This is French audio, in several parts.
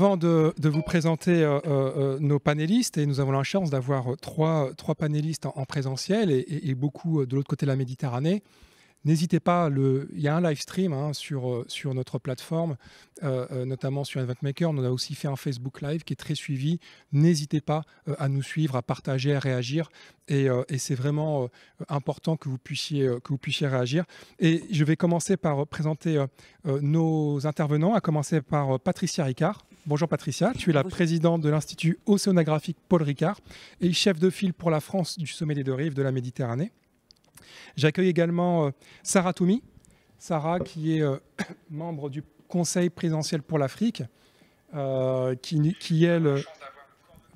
Avant de vous présenter nos panélistes, et nous avons la chance d'avoir trois panélistes en présentiel et beaucoup de l'autre côté de la Méditerranée, n'hésitez pas, il y a un live stream sur notre plateforme, notamment sur EventMaker. On a aussi fait un Facebook Live qui est très suivi. N'hésitez pas à nous suivre, à partager, à réagir. Et c'est vraiment important que vous puissiez réagir. Et je vais commencer par présenter nos intervenants, à commencer par Patricia Ricard. Bonjour Patricia, tu es la présidente de l'Institut océanographique Paul Ricard et chef de file pour la France du Sommet des Deux Rives de la Méditerranée. J'accueille également Sarah Toumi. Sarah qui est membre du Conseil présidentiel pour l'Afrique, qui elle,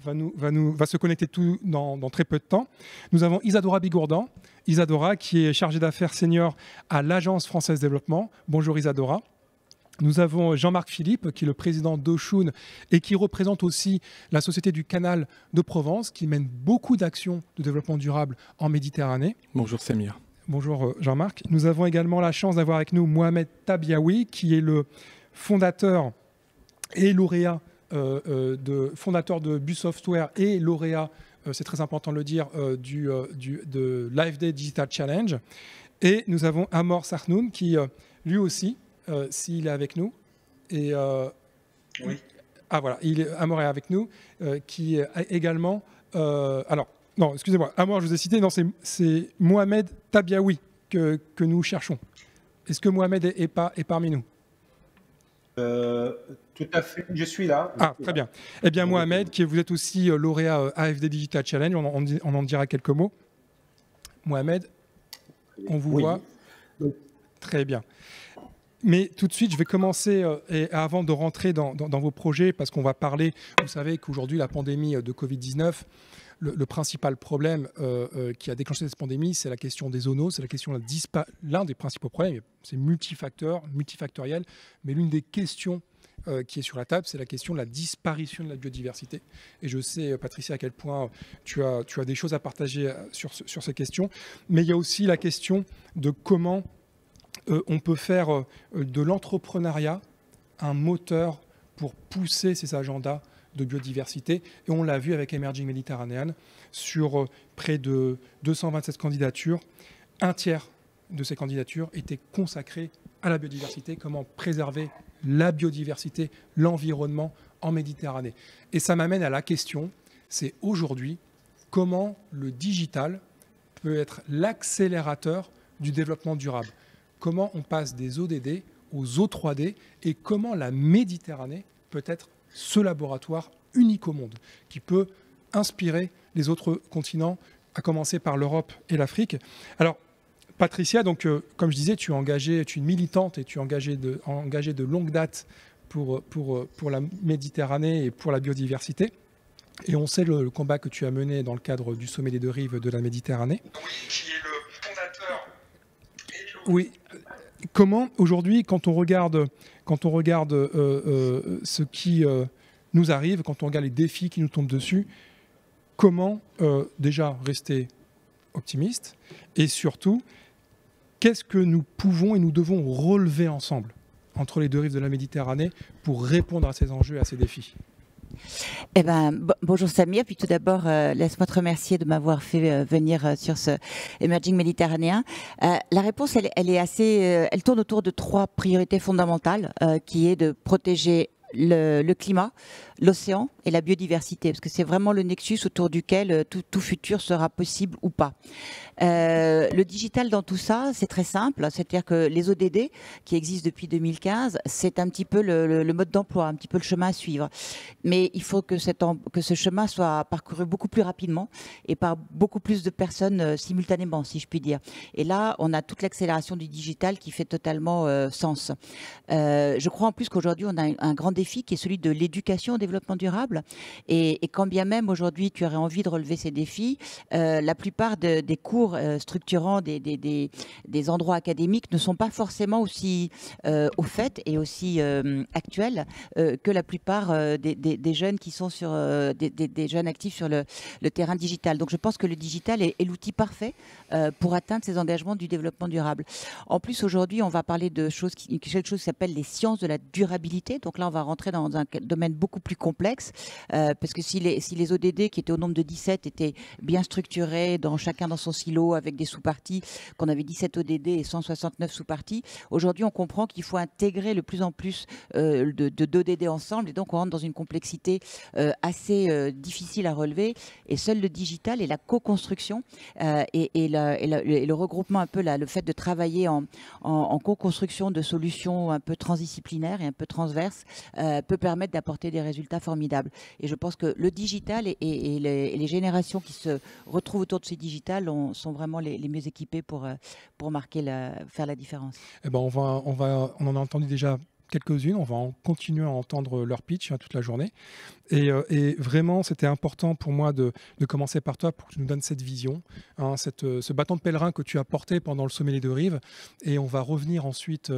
va se connecter dans très peu de temps. Nous avons Isadora Bigourdan. Isadora qui est chargée d'affaires senior à l'Agence française de développement. Bonjour Isadora. Nous avons Jean-Marc Philippe, qui est le président d'Oshun et qui représente aussi la Société du Canal de Provence, qui mène beaucoup d'actions de développement durable en Méditerranée. Bonjour Samir. Bonjour Jean-Marc. Nous avons également la chance d'avoir avec nous Mohamed Tabiaoui, qui est le fondateur et lauréat fondateur de Bus Software et lauréat, c'est très important de le dire, de Live Day Digital Challenge. Et nous avons Amor Sarnoun, qui lui aussi, s'il est avec nous. Et, oui. Ah voilà, Amor est avec nous, qui est également... alors, non, excusez-moi, Amor, je vous ai cité, non, c'est Mohamed Tabiaoui que nous cherchons. Est-ce que Mohamed est parmi nous? Tout à fait, je suis là. Ah, très bien. Eh bien, Mohamed, vous êtes aussi lauréat AFD Digital Challenge, on en dira quelques mots. Mohamed, on vous voit. Très bien. Mais tout de suite, je vais commencer, et avant de rentrer dans vos projets, parce qu'on va parler, vous savez qu'aujourd'hui, la pandémie de Covid-19, le principal problème qui a déclenché cette pandémie, c'est la question des zoonoses, c'est la question l'un des principaux problèmes, c'est multifactoriel, mais l'une des questions qui est sur la table, c'est la question de la disparition de la biodiversité. Et je sais, Patricia, à quel point tu as des choses à partager sur ces questions, mais il y a aussi la question de comment on peut faire de l'entrepreneuriat un moteur pour pousser ces agendas de biodiversité. Et on l'a vu avec Emerging Mediterranean, sur près de 227 candidatures, un tiers de ces candidatures étaient consacrées à la biodiversité, comment préserver la biodiversité, l'environnement en Méditerranée. Et ça m'amène à la question, c'est aujourd'hui, comment le digital peut être l'accélérateur du développement durable. Comment on passe des ODD aux O3D et comment la Méditerranée peut être ce laboratoire unique au monde qui peut inspirer les autres continents, à commencer par l'Europe et l'Afrique. Alors, Patricia, donc, comme je disais, tu es une militante et tu es engagée de longue date pour la Méditerranée et pour la biodiversité. Et on sait le combat que tu as mené dans le cadre du Sommet des Deux Rives de la Méditerranée. Oui, qui est le fondateur. Oui. Comment, aujourd'hui, quand on regarde ce qui nous arrive, quand on regarde les défis qui nous tombent dessus, comment déjà rester optimiste et surtout, qu'est-ce que nous pouvons et nous devons relever ensemble entre les deux rives de la Méditerranée pour répondre à ces enjeux et à ces défis? Eh ben, bonjour Samir, puis tout d'abord, laisse-moi te remercier de m'avoir fait venir sur ce Emerging Méditerranéen. La réponse, elle est assez, elle tourne autour de trois priorités fondamentales, qui est de protéger le climat, l'océan et la biodiversité, parce que c'est vraiment le nexus autour duquel tout futur sera possible ou pas. Le digital dans tout ça, c'est très simple, c'est-à-dire que les ODD qui existent depuis 2015, c'est un petit peu le mode d'emploi, un petit peu le chemin à suivre. Mais il faut que ce chemin soit parcouru beaucoup plus rapidement et par beaucoup plus de personnes simultanément, si je puis dire. Et là, on a toute l'accélération du digital qui fait totalement sens. Je crois en plus qu'aujourd'hui, on a un grand défi qui est celui de l'éducation au développement durable. Et quand bien même aujourd'hui, tu aurais envie de relever ces défis, la plupart des cours structurants des endroits académiques ne sont pas forcément aussi au fait et aussi actuels que la plupart des jeunes qui sont sur des jeunes actifs sur le terrain digital. Donc je pense que le digital est l'outil parfait pour atteindre ces engagements du développement durable. En plus, aujourd'hui, on va parler de quelque chose qui s'appelle les sciences de la durabilité. Donc là, on va rentrer dans un domaine beaucoup plus complexe, parce que si les ODD, qui étaient au nombre de 17, étaient bien structurés, chacun dans son silo, avec des sous-parties, qu'on avait 17 ODD et 169 sous-parties, aujourd'hui, on comprend qu'il faut intégrer de plus en plus d'ODD ensemble, et donc on rentre dans une complexité assez difficile à relever, et seul le digital et la co-construction et le regroupement un peu, le fait de travailler en co-construction de solutions un peu transdisciplinaires et un peu transverses peut permettre d'apporter des résultats formidables. Et je pense que le digital et les générations qui se retrouvent autour de ce digital sont vraiment les mieux équipés pour faire la différence. Eh ben on en a entendu déjà quelques-unes, on va en continuer à entendre leur pitch toute la journée. Et vraiment, c'était important pour moi de commencer par toi pour que tu nous donnes cette vision, ce bâton de pèlerin que tu as porté pendant le sommet des deux rives. Et on va revenir ensuite...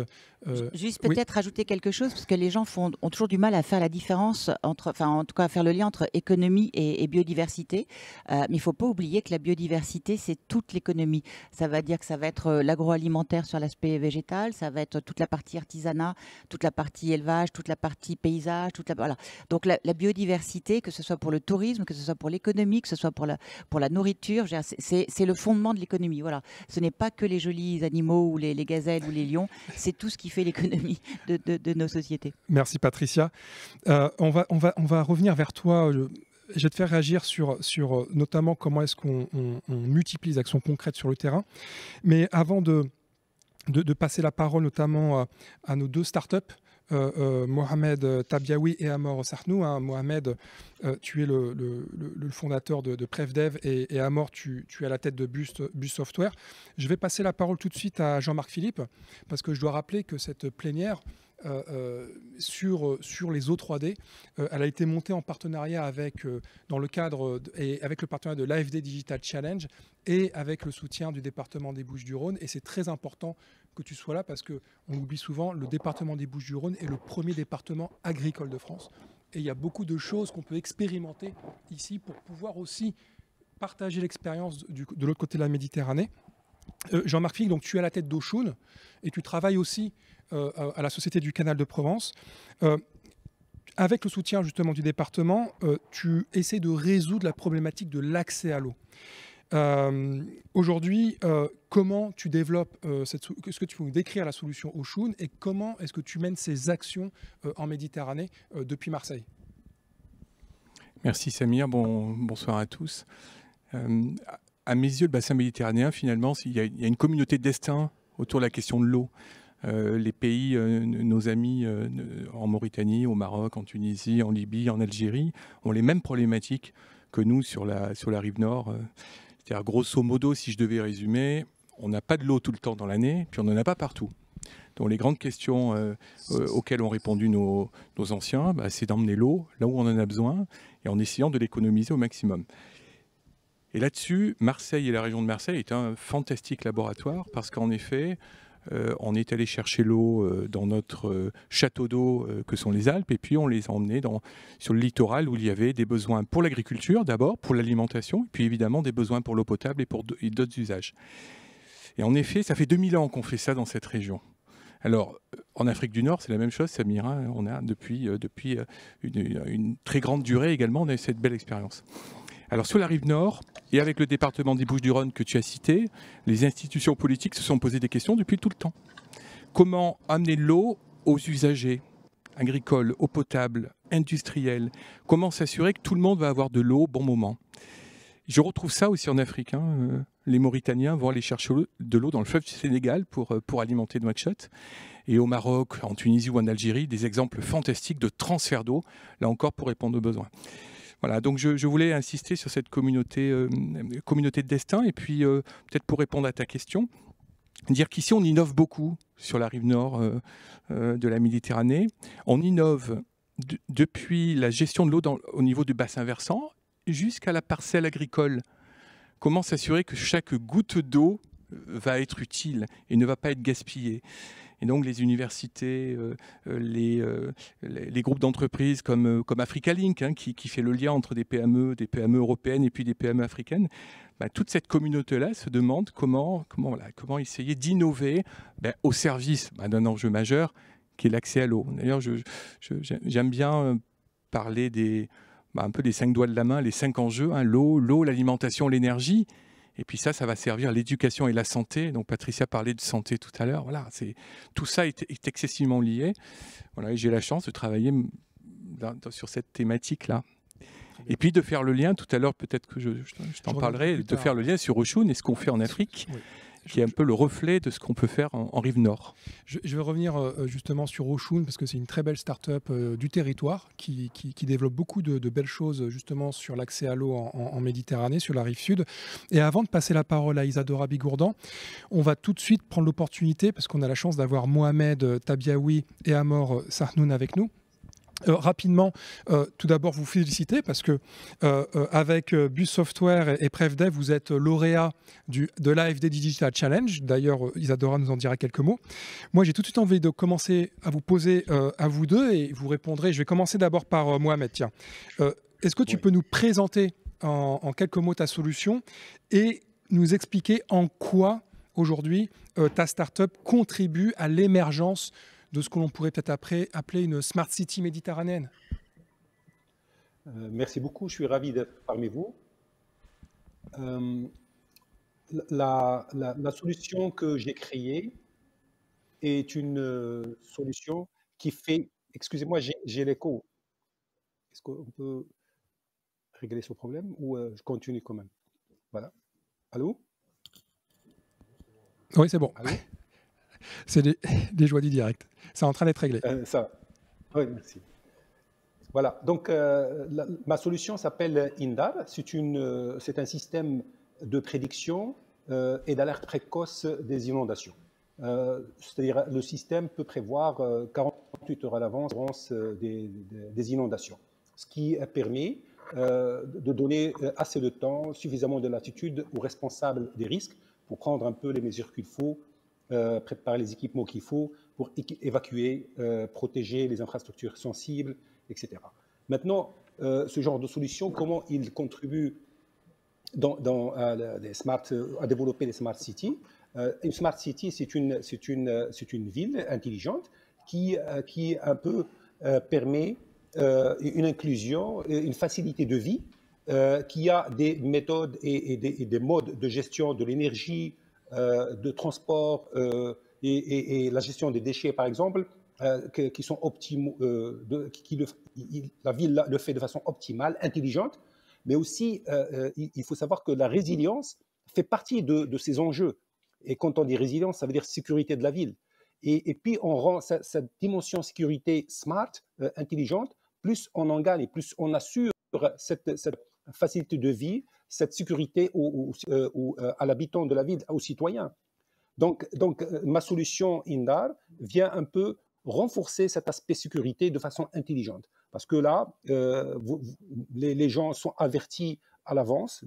Juste peut-être rajouter quelque chose, parce que les gens ont toujours du mal à faire la différence, en tout cas à faire le lien entre économie et biodiversité. Mais il ne faut pas oublier que la biodiversité, c'est toute l'économie. Ça va dire que ça va être l'agroalimentaire sur l'aspect végétal, ça va être toute la partie artisanat, toute la partie élevage, toute la partie paysage, voilà. Donc la biodiversité, que ce soit pour le tourisme, que ce soit pour l'économie, que ce soit pour la nourriture, c'est le fondement de l'économie. Voilà. Ce n'est pas que les jolis animaux ou les gazelles ou les lions, c'est tout ce qui fait l'économie de nos sociétés. Merci Patricia. On va revenir vers toi. Je vais te faire réagir sur notamment comment est-ce qu'on multiplie les actions concrètes sur le terrain. Mais avant de passer la parole notamment à nos deux startups, Mohamed Tabiaoui et Amor Sarnou. Mohamed, tu es le fondateur de PrefDev et Amor, tu es à la tête de Bus Software. Je vais passer la parole tout de suite à Jean-Marc Philippe, parce que je dois rappeler que cette plénière sur les O3D, elle a été montée en partenariat avec le partenariat de l'AFD Digital Challenge et avec le soutien du département des Bouches-du-Rhône. Et c'est très important que tu sois là, parce qu'on oublie souvent, le département des Bouches-du-Rhône est le premier département agricole de France. Et il y a beaucoup de choses qu'on peut expérimenter ici pour pouvoir aussi partager l'expérience de l'autre côté de la Méditerranée. Jean-Marc Philippe, donc tu es à la tête d'Oshun et tu travailles aussi à la Société du Canal de Provence. Avec le soutien justement du département, tu essaies de résoudre la problématique de l'accès à l'eau. Aujourd'hui, comment tu développes est-ce que tu peux nous décrire la solution Oshun et comment est-ce que tu mènes ces actions en Méditerranée depuis Marseille? Merci Samir, bonsoir à tous. À mes yeux, le bassin méditerranéen, finalement, il y a une communauté de destin autour de la question de l'eau. Les pays, nos amis en Mauritanie, au Maroc, en Tunisie, en Libye, en Algérie, ont les mêmes problématiques que nous sur la rive nord. C'est-à-dire, grosso modo, si je devais résumer, on n'a pas de l'eau tout le temps dans l'année, puis on n'en a pas partout. Donc les grandes questions auxquelles ont répondu nos anciens, c'est d'emmener l'eau là où on en a besoin et en essayant de l'économiser au maximum. Et là-dessus, Marseille et la région de Marseille est un fantastique laboratoire, parce qu'en effet, on est allé chercher l'eau dans notre château d'eau que sont les Alpes, et puis on les a emmenés sur le littoral où il y avait des besoins pour l'agriculture d'abord, pour l'alimentation, et puis évidemment des besoins pour l'eau potable et d'autres usages. Et en effet, ça fait 2000 ans qu'on fait ça dans cette région. Alors, en Afrique du Nord, c'est la même chose, Samira. On a depuis une très grande durée également, on a eu cette belle expérience. Alors sur la rive nord, et avec le département des Bouches-du-Rhône que tu as cité, les institutions politiques se sont posées des questions depuis tout le temps. Comment amener l'eau aux usagers agricoles, eau potable, industrielle? Comment s'assurer que tout le monde va avoir de l'eau au bon moment? Je retrouve ça aussi en Afrique. Les Mauritaniens vont aller chercher de l'eau dans le fleuve du Sénégal pour alimenter Nouakchott. Et au Maroc, en Tunisie ou en Algérie, des exemples fantastiques de transfert d'eau, là encore pour répondre aux besoins. Voilà, donc je voulais insister sur cette communauté de destin. Et puis, peut-être pour répondre à ta question, dire qu'ici, on innove beaucoup sur la rive nord de la Méditerranée. On innove depuis la gestion de l'eau au niveau du bassin versant jusqu'à la parcelle agricole. Comment s'assurer que chaque goutte d'eau va être utile et ne va pas être gaspillée? Et donc les universités, les groupes d'entreprises comme Africa-Link, qui fait le lien entre des PME européennes et puis des PME africaines, toute cette communauté-là se demande comment essayer d'innover au service d'un enjeu majeur qui est l'accès à l'eau. D'ailleurs, j'aime bien parler un peu des 5 doigts de la main, les 5 enjeux, hein, l'eau, l'alimentation, l'énergie. Et puis ça va servir l'éducation et la santé. Donc Patricia parlait de santé tout à l'heure. Voilà, tout ça est excessivement lié. Voilà, et j'ai la chance de travailler sur cette thématique-là. Et puis de faire le lien, tout à l'heure peut-être que je t'en parlerai, de faire le lien sur Oshun et ce qu'on fait en Afrique. Oui. Qui est un peu le reflet de ce qu'on peut faire en rive nord. Je vais revenir justement sur Oshun, parce que c'est une très belle start-up du territoire qui développe beaucoup de belles choses justement sur l'accès à l'eau en Méditerranée, sur la rive sud. Et avant de passer la parole à Isadora Bigourdan, on va tout de suite prendre l'opportunité, parce qu'on a la chance d'avoir Mohamed Tabiaoui et Amor Sarnoun avec nous. Rapidement, tout d'abord vous féliciter parce que avec Bus Software et PrefDev, vous êtes lauréat de l'AFD Digital Challenge. D'ailleurs, Isadora nous en dira quelques mots. Moi, j'ai tout de suite envie de commencer à vous poser à vous deux et vous répondrez. Je vais commencer d'abord par Mohamed. Tiens, est-ce que tu peux nous présenter en quelques mots ta solution et nous expliquer en quoi aujourd'hui ta startup contribue à l'émergence de ce que l'on pourrait peut-être appeler une Smart City méditerranéenne? Merci beaucoup, je suis ravi d'être parmi vous. La solution que j'ai créée est une solution qui fait... Excusez-moi, j'ai l'écho. Est-ce qu'on peut régler ce problème ou je continue quand même? Voilà. Allô? Oui, c'est bon. C'est des joies du direct. C'est en train d'être réglé. Oui, merci. Voilà, donc ma solution s'appelle INDAR. C'est un système de prédiction et d'alerte précoce des inondations. C'est-à-dire le système peut prévoir 48 heures à l'avance des inondations, ce qui permet de donner assez de temps, suffisamment de latitude aux responsables des risques pour prendre un peu les mesures qu'il faut, préparer les équipements qu'il faut pour évacuer, protéger les infrastructures sensibles, etc. Maintenant, ce genre de solution, comment il contribue à développer les smart cities? Une smart city, c'est une ville intelligente qui un peu permet une inclusion, une facilité de vie, qui a des méthodes et des modes de gestion de l'énergie, de transport et la gestion des déchets, par exemple, qui sont optimaux, la ville le fait de façon optimale, intelligente, mais aussi, il faut savoir que la résilience fait partie de ces enjeux. Et quand on dit résilience, ça veut dire sécurité de la ville. Et puis, on rend cette dimension sécurité smart, intelligente, plus on en gagne, plus on assure cette facilité de vie, cette sécurité à l'habitant de la ville, aux citoyens. Donc ma solution INDAR vient un peu renforcer cet aspect sécurité de façon intelligente. Parce que là, les gens sont avertis à l'avance,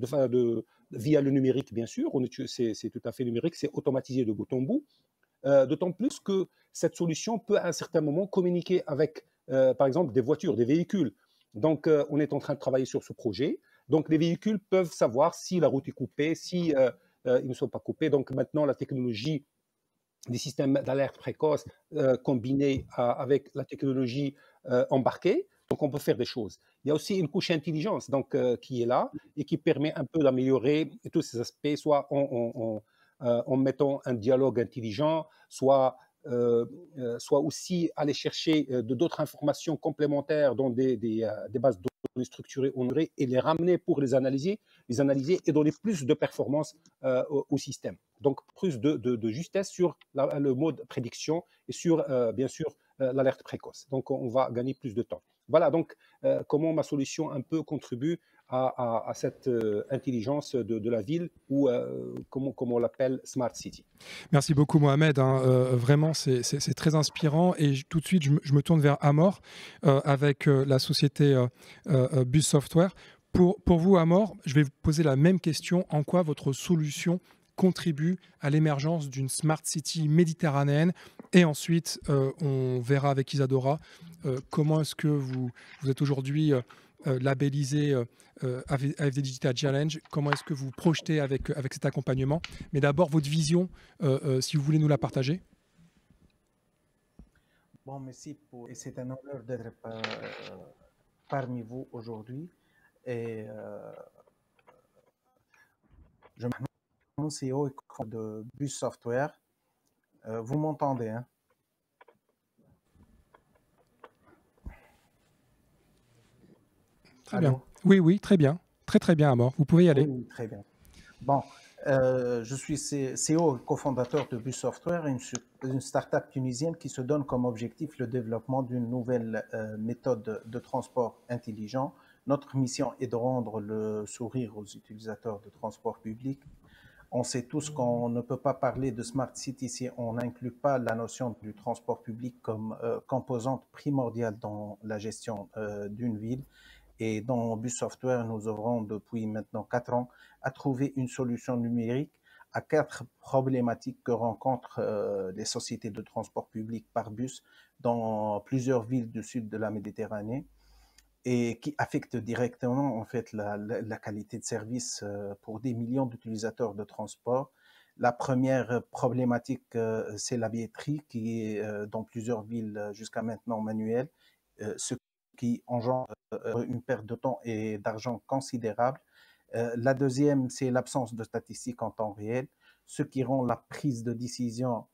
via le numérique, bien sûr. C'est tout à fait numérique, c'est automatisé de bout en bout. D'autant plus que cette solution peut à un certain moment communiquer avec, par exemple, des voitures, des véhicules. Donc, on est en train de travailler sur ce projet. Donc, les véhicules peuvent savoir si la route est coupée, si ils ne sont pas coupés. Donc, maintenant, la technologie des systèmes d'alerte précoce combinée avec la technologie embarquée, donc on peut faire des choses. Il y a aussi une couche intelligence donc, qui est là et qui permet un peu d'améliorer tous ces aspects, soit en mettant un dialogue intelligent, soit aussi aller chercher d'autres informations complémentaires dans des bases de données structurées honorées et les ramener pour les analyser et donner plus de performance au système. Donc plus de justesse sur le mode prédiction et sur, bien sûr, l'alerte précoce. Donc on va gagner plus de temps. Voilà donc comment ma solution un peu contribue à cette intelligence de la ville ou comme on l'appelle Smart City. Merci beaucoup Mohamed, vraiment c'est très inspirant et tout de suite je me tourne vers Amor avec la société Bus Software. Pour vous Amor, je vais vous poser la même question, en quoi votre solution contribue à l'émergence d'une Smart City méditerranéenne et ensuite on verra avec Isadora comment est-ce que vous êtes aujourd'hui labellisé AFD Digital Challenge, comment est-ce que vous projetez avec cet accompagnement. Mais d'abord, votre vision, si vous voulez nous la partager. Bon, merci et c'est un honneur d'être parmi vous aujourd'hui. Et je m'appelle CEO et de Bus Software. Vous m'entendez, hein? Très bien. Oui, oui, très bien. Très bien, Amor. Vous pouvez y aller. Oui, très bien. Bon, je suis CEO et cofondateur de Bus Software, une start-up tunisienne qui se donne comme objectif le développement d'une nouvelle méthode de transport intelligent. Notre mission est de rendre le sourire aux utilisateurs de transport public. On sait tous qu'on ne peut pas parler de Smart City si on n'inclut pas la notion du transport public comme composante primordiale dans la gestion d'une ville. Et dans Bus Software, nous œuvrons depuis maintenant 4 ans à trouver une solution numérique à 4 problématiques que rencontrent les sociétés de transport public par bus dans plusieurs villes du sud de la Méditerranée et qui affectent directement en fait la qualité de service pour des millions d'utilisateurs de transport. La première problématique, c'est la billetterie qui est dans plusieurs villes jusqu'à maintenant manuelle, ce qui engendre une perte de temps et d'argent considérable. La deuxième, c'est l'absence de statistiques en temps réel, ce qui rend la prise de décision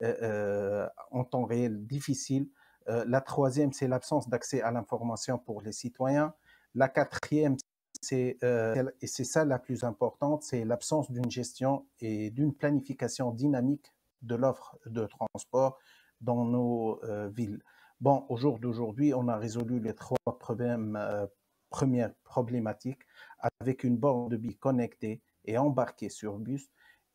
en temps réel difficile. La troisième, c'est l'absence d'accès à l'information pour les citoyens. La quatrième, et c'est ça la plus importante, c'est l'absence d'une gestion et d'une planification dynamique de l'offre de transport dans nos villes. Bon, au jour d'aujourd'hui, on a résolu les 3 premières problématiques avec une borne de billes connectée et embarquée sur bus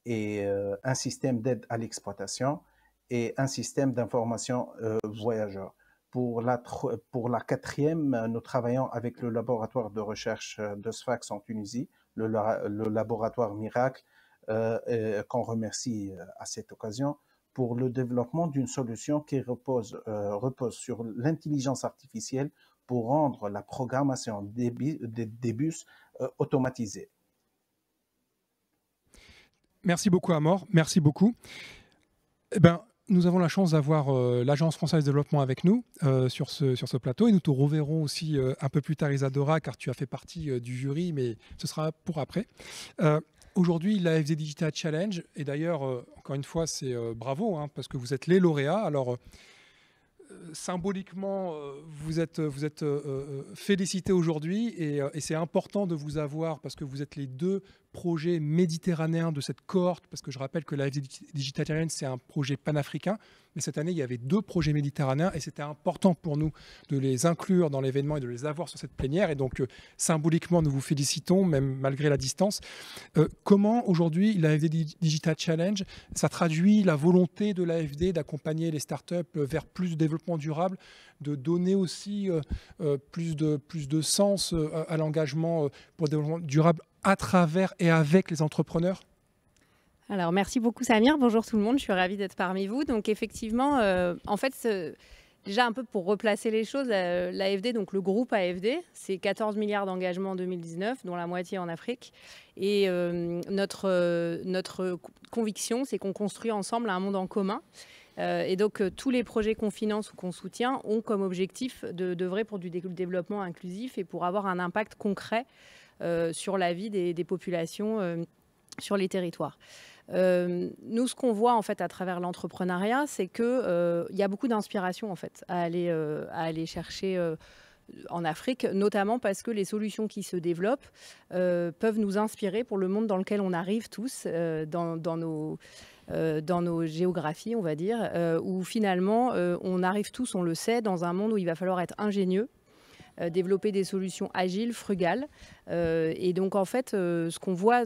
et un système d'aide à l'exploitation et un système d'information voyageurs. Pour la quatrième, nous travaillons avec le laboratoire de recherche de Sfax en Tunisie, le laboratoire Miracle, qu'on remercie à cette occasion, pour le développement d'une solution qui repose sur l'intelligence artificielle pour rendre la programmation des bus automatisée. Merci beaucoup, Amor. Merci beaucoup. Eh ben, nous avons la chance d'avoir l'Agence française de développement avec nous sur ce plateau et nous te reverrons aussi un peu plus tard, Isadora, car tu as fait partie du jury, mais ce sera pour après. Aujourd'hui, l'AFD Digital Challenge, et d'ailleurs, encore une fois, c'est bravo, hein, parce que vous êtes les lauréats. Alors, symboliquement, vous êtes félicités aujourd'hui et c'est important de vous avoir parce que vous êtes les 2 projets méditerranéens de cette cohorte, parce que je rappelle que l'AFD Digital Challenge, c'est un projet panafricain, mais cette année, il y avait 2 projets méditerranéens et c'était important pour nous de les inclure dans l'événement et de les avoir sur cette plénière. Et donc, symboliquement, nous vous félicitons, même malgré la distance. Comment, aujourd'hui, l'AFD Digital Challenge, ça traduit la volonté de l'AFD d'accompagner les startups vers plus de développement durable, de donner aussi plus de sens à l'engagement pour le développement durable à travers et avec les entrepreneurs? Alors, merci beaucoup Samir. Bonjour tout le monde, je suis ravie d'être parmi vous. Donc effectivement, en fait, déjà un peu pour replacer les choses, l'AFD, donc le groupe AFD, c'est 14 milliards d'engagements en 2019, dont la moitié en Afrique. Et notre conviction, c'est qu'on construit ensemble un monde en commun. Et donc, tous les projets qu'on finance ou qu'on soutient ont comme objectif d'œuvrer pour du développement inclusif et pour avoir un impact concret sur la vie des populations sur les territoires. Nous, ce qu'on voit en fait à travers l'entrepreneuriat, c'est qu'il y a beaucoup d'inspiration en fait à aller chercher en Afrique, notamment parce que les solutions qui se développent peuvent nous inspirer pour le monde dans lequel on arrive tous, dans nos géographies, on va dire, où finalement on arrive tous, on le sait, dans un monde où il va falloir être ingénieux, développer des solutions agiles, frugales. Et donc, en fait, ce qu'on voit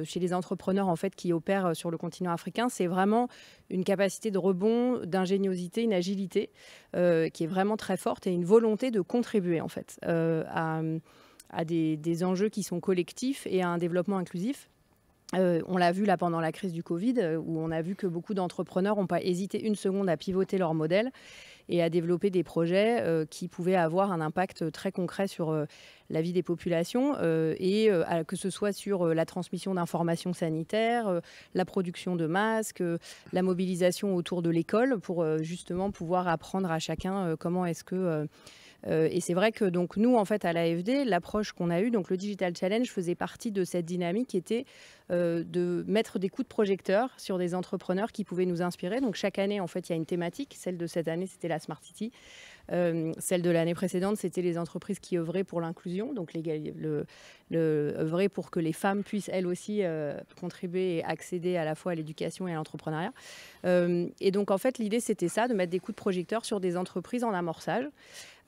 chez les entrepreneurs en fait, qui opèrent sur le continent africain, c'est vraiment une capacité de rebond, d'ingéniosité, une agilité qui est vraiment très forte et une volonté de contribuer en fait, à des enjeux qui sont collectifs et à un développement inclusif. On l'a vu là pendant la crise du Covid, où on a vu que beaucoup d'entrepreneurs n'ont pas hésité une seconde à pivoter leur modèle et à développer des projets qui pouvaient avoir un impact très concret sur la vie des populations, que ce soit sur la transmission d'informations sanitaires, la production de masques, la mobilisation autour de l'école pour justement pouvoir apprendre à chacun comment est-ce que... et c'est vrai que donc, nous, en fait, à l'AFD, l'approche qu'on a eue, donc le Digital Challenge faisait partie de cette dynamique qui était de mettre des coups de projecteur sur des entrepreneurs qui pouvaient nous inspirer. Donc chaque année, en fait, il y a une thématique. Celle de cette année, c'était la Smart City. Celle de l'année précédente, c'était les entreprises qui œuvraient pour l'inclusion, donc œuvrer pour que les femmes puissent elles aussi contribuer et accéder à la fois à l'éducation et à l'entrepreneuriat. Et donc en fait, l'idée c'était ça, de mettre des coups de projecteur sur des entreprises en amorçage.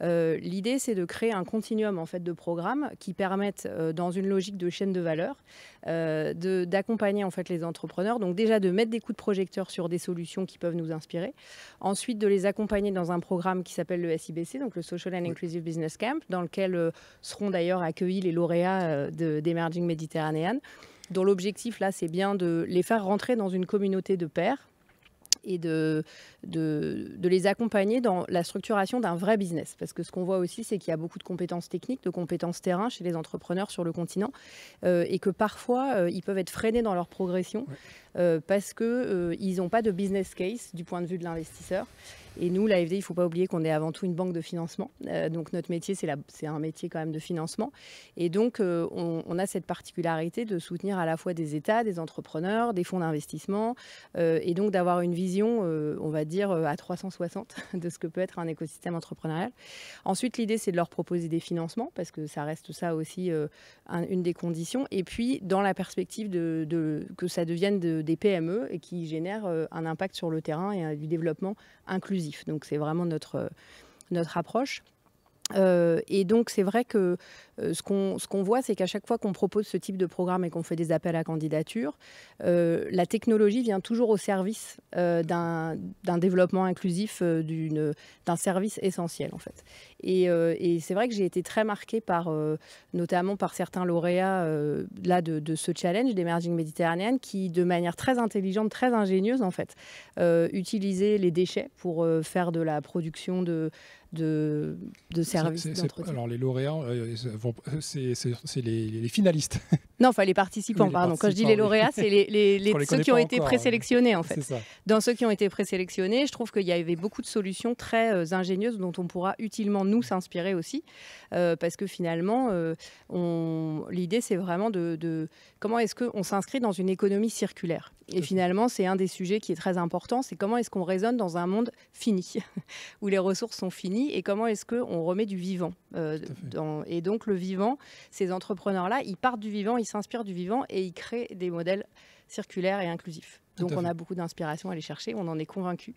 L'idée, c'est de créer un continuum en fait de programmes qui permettent, dans une logique de chaîne de valeur, d'accompagner en fait les entrepreneurs. Donc déjà de mettre des coups de projecteur sur des solutions qui peuvent nous inspirer. Ensuite, de les accompagner dans un programme qui s'appelle le SIBC, donc le Social and Inclusive Business Camp, dans lequel seront d'ailleurs accueillis les lauréats d'Emerging Mediterranean, dont l'objectif là, c'est bien de les faire rentrer dans une communauté de pairs et de les accompagner dans la structuration d'un vrai business. Parce que ce qu'on voit aussi, c'est qu'il y a beaucoup de compétences techniques, de compétences terrain chez les entrepreneurs sur le continent, et que parfois, ils peuvent être freinés dans leur progression parce qu'ils n'ont pas de business case du point de vue de l'investisseur. Et nous, l'AFD, il ne faut pas oublier qu'on est avant tout une banque de financement. Donc notre métier, c'est un métier quand même de financement. Et donc, on a cette particularité de soutenir à la fois des États, des entrepreneurs, des fonds d'investissement, et donc d'avoir une vision, on va dire, à 360 de ce que peut être un écosystème entrepreneurial. Ensuite, l'idée, c'est de leur proposer des financements, parce que ça reste ça aussi une des conditions. Et puis, dans la perspective que ça devienne des PME et qui génèrent un impact sur le terrain et du développement inclusif. Donc c'est vraiment notre approche. Et donc c'est vrai que ce qu'on voit, c'est qu'à chaque fois qu'on propose ce type de programme et qu'on fait des appels à candidature, la technologie vient toujours au service d'un développement inclusif, d'un service essentiel en fait. Et c'est vrai que j'ai été très marquée notamment par certains lauréats là de ce challenge d'Emerging Mediterranean qui, de manière très intelligente, très ingénieuse en fait, utilisaient les déchets pour faire de la production de services d'entretien. Alors les lauréats, c'est les finalistes. Non, enfin les participants, oui, pardon. Quand je dis les lauréats, c'est ceux qui ont été présélectionnés en fait. Dans ceux qui ont été présélectionnés, je trouve qu'il y avait beaucoup de solutions très ingénieuses dont on pourra utilement nous s'inspirer aussi, parce que finalement, l'idée c'est vraiment de comment est-ce qu'on s'inscrit dans une économie circulaire. Et finalement, c'est un des sujets qui est très important, c'est comment est-ce qu'on raisonne dans un monde fini, où les ressources sont finies, et comment est-ce qu'on remet du vivant. Et donc le vivant, ces entrepreneurs-là, ils partent du vivant, ils s'inspirent du vivant, et ils créent des modèles circulaires et inclusifs. Donc on a beaucoup d'inspiration à aller chercher, on en est convaincus.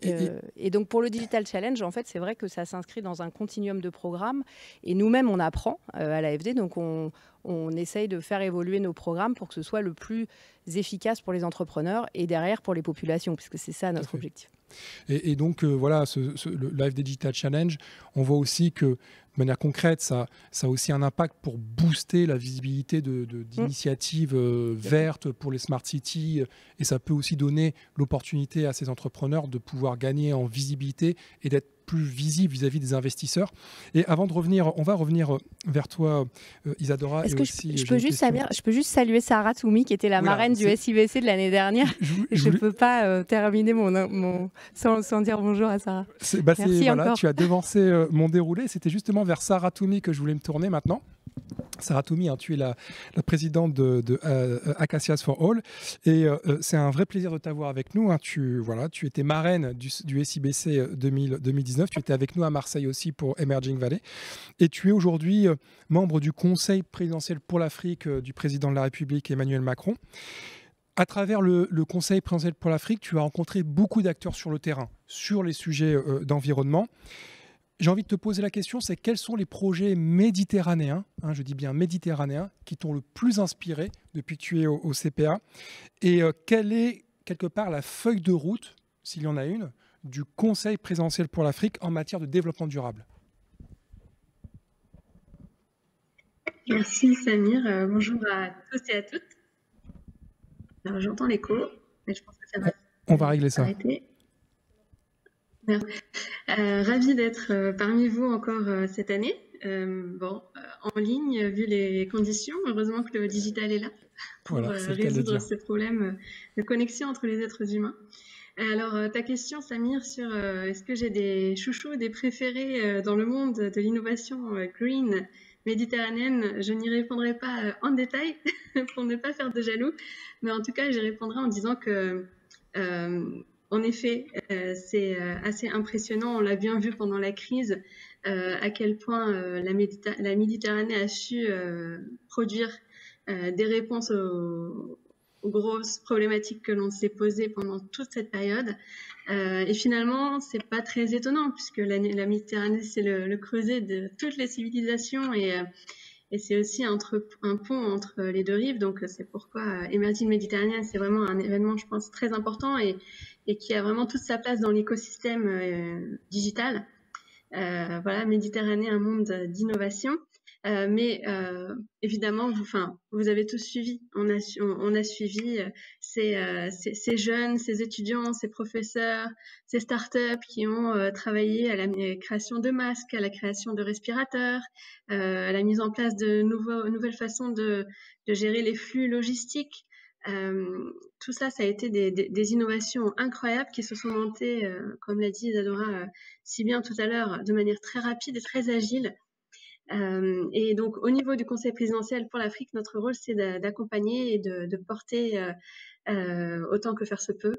Et donc pour le Digital Challenge, en fait, c'est vrai que ça s'inscrit dans un continuum de programmes, et nous-mêmes, on apprend à l'AFD, donc on essaye de faire évoluer nos programmes pour que ce soit le plus efficace pour les entrepreneurs et derrière pour les populations, puisque c'est ça notre objectif. Et donc, voilà, l'AFD Digital Challenge, on voit aussi que, de manière concrète, ça a aussi un impact pour booster la visibilité d'initiatives vertes pour les Smart Cities. Et ça peut aussi donner l'opportunité à ces entrepreneurs de pouvoir gagner en visibilité et d'être plus visible vis-à-vis des investisseurs. Et avant de revenir, on va revenir vers toi, Isadora. Est-ce que je peux juste saluer Sarah Toumi, qui était la marraine du SIBC de l'année dernière. Je ne peux pas terminer sans dire bonjour à Sarah. Merci encore. Tu as devancé mon déroulé. C'était justement vers Sarah Toumi que je voulais me tourner maintenant. Sarah Toumi, tu es la présidente de Acacias for All, et c'est un vrai plaisir de t'avoir avec nous. Tu étais marraine du SIBC 2019, tu étais avec nous à Marseille aussi pour Emerging Valley, et tu es aujourd'hui membre du Conseil présidentiel pour l'Afrique du président de la République Emmanuel Macron. À travers le Conseil présidentiel pour l'Afrique, tu as rencontré beaucoup d'acteurs sur le terrain, sur les sujets d'environnement. J'ai envie de te poser la question, c'est quels sont les projets méditerranéens, je dis bien méditerranéens, qui t'ont le plus inspiré depuis que tu es au CPA, et quelle est quelque part la feuille de route, s'il y en a une, du Conseil présidentiel pour l'Afrique en matière de développement durable? Merci Samir, bonjour à tous et à toutes. Alors, j'entends l'écho, mais je pense que ça va On va régler ça. arrêter. Ravie d'être parmi vous encore cette année. En ligne, vu les conditions, heureusement que le digital est là pour résoudre ces problèmes de connexion entre les êtres humains. Alors, ta question, Samir, sur est-ce que j'ai des chouchous, des préférés dans le monde de l'innovation green méditerranéenne, je n'y répondrai pas en détail pour ne pas faire de jaloux, mais en tout cas, j'y répondrai en disant que, en effet, c'est assez impressionnant, on l'a bien vu pendant la crise, à quel point la Méditerranée a su produire des réponses aux grosses problématiques que l'on s'est posées pendant toute cette période. Et finalement, c'est pas très étonnant puisque la Méditerranée, c'est le creuset de toutes les civilisations et c'est aussi un pont entre les deux rives. Donc, c'est pourquoi Emerging Mediterranean, c'est vraiment un événement, je pense, très important et qui a vraiment toute sa place dans l'écosystème digital. Voilà, Méditerranée, un monde d'innovation. Mais évidemment, vous avez tous suivi. On a suivi ces jeunes, ces étudiants, ces professeurs, ces startups qui ont travaillé à la création de masques, à la création de respirateurs, à la mise en place de nouvelles façons de gérer les flux logistiques. Tout ça, ça a été des innovations incroyables qui se sont montées, comme l'a dit Isadora si bien tout à l'heure, de manière très rapide et très agile. Et donc, au niveau du Conseil présidentiel pour l'Afrique, notre rôle, c'est d'accompagner et de porter, autant que faire se peut,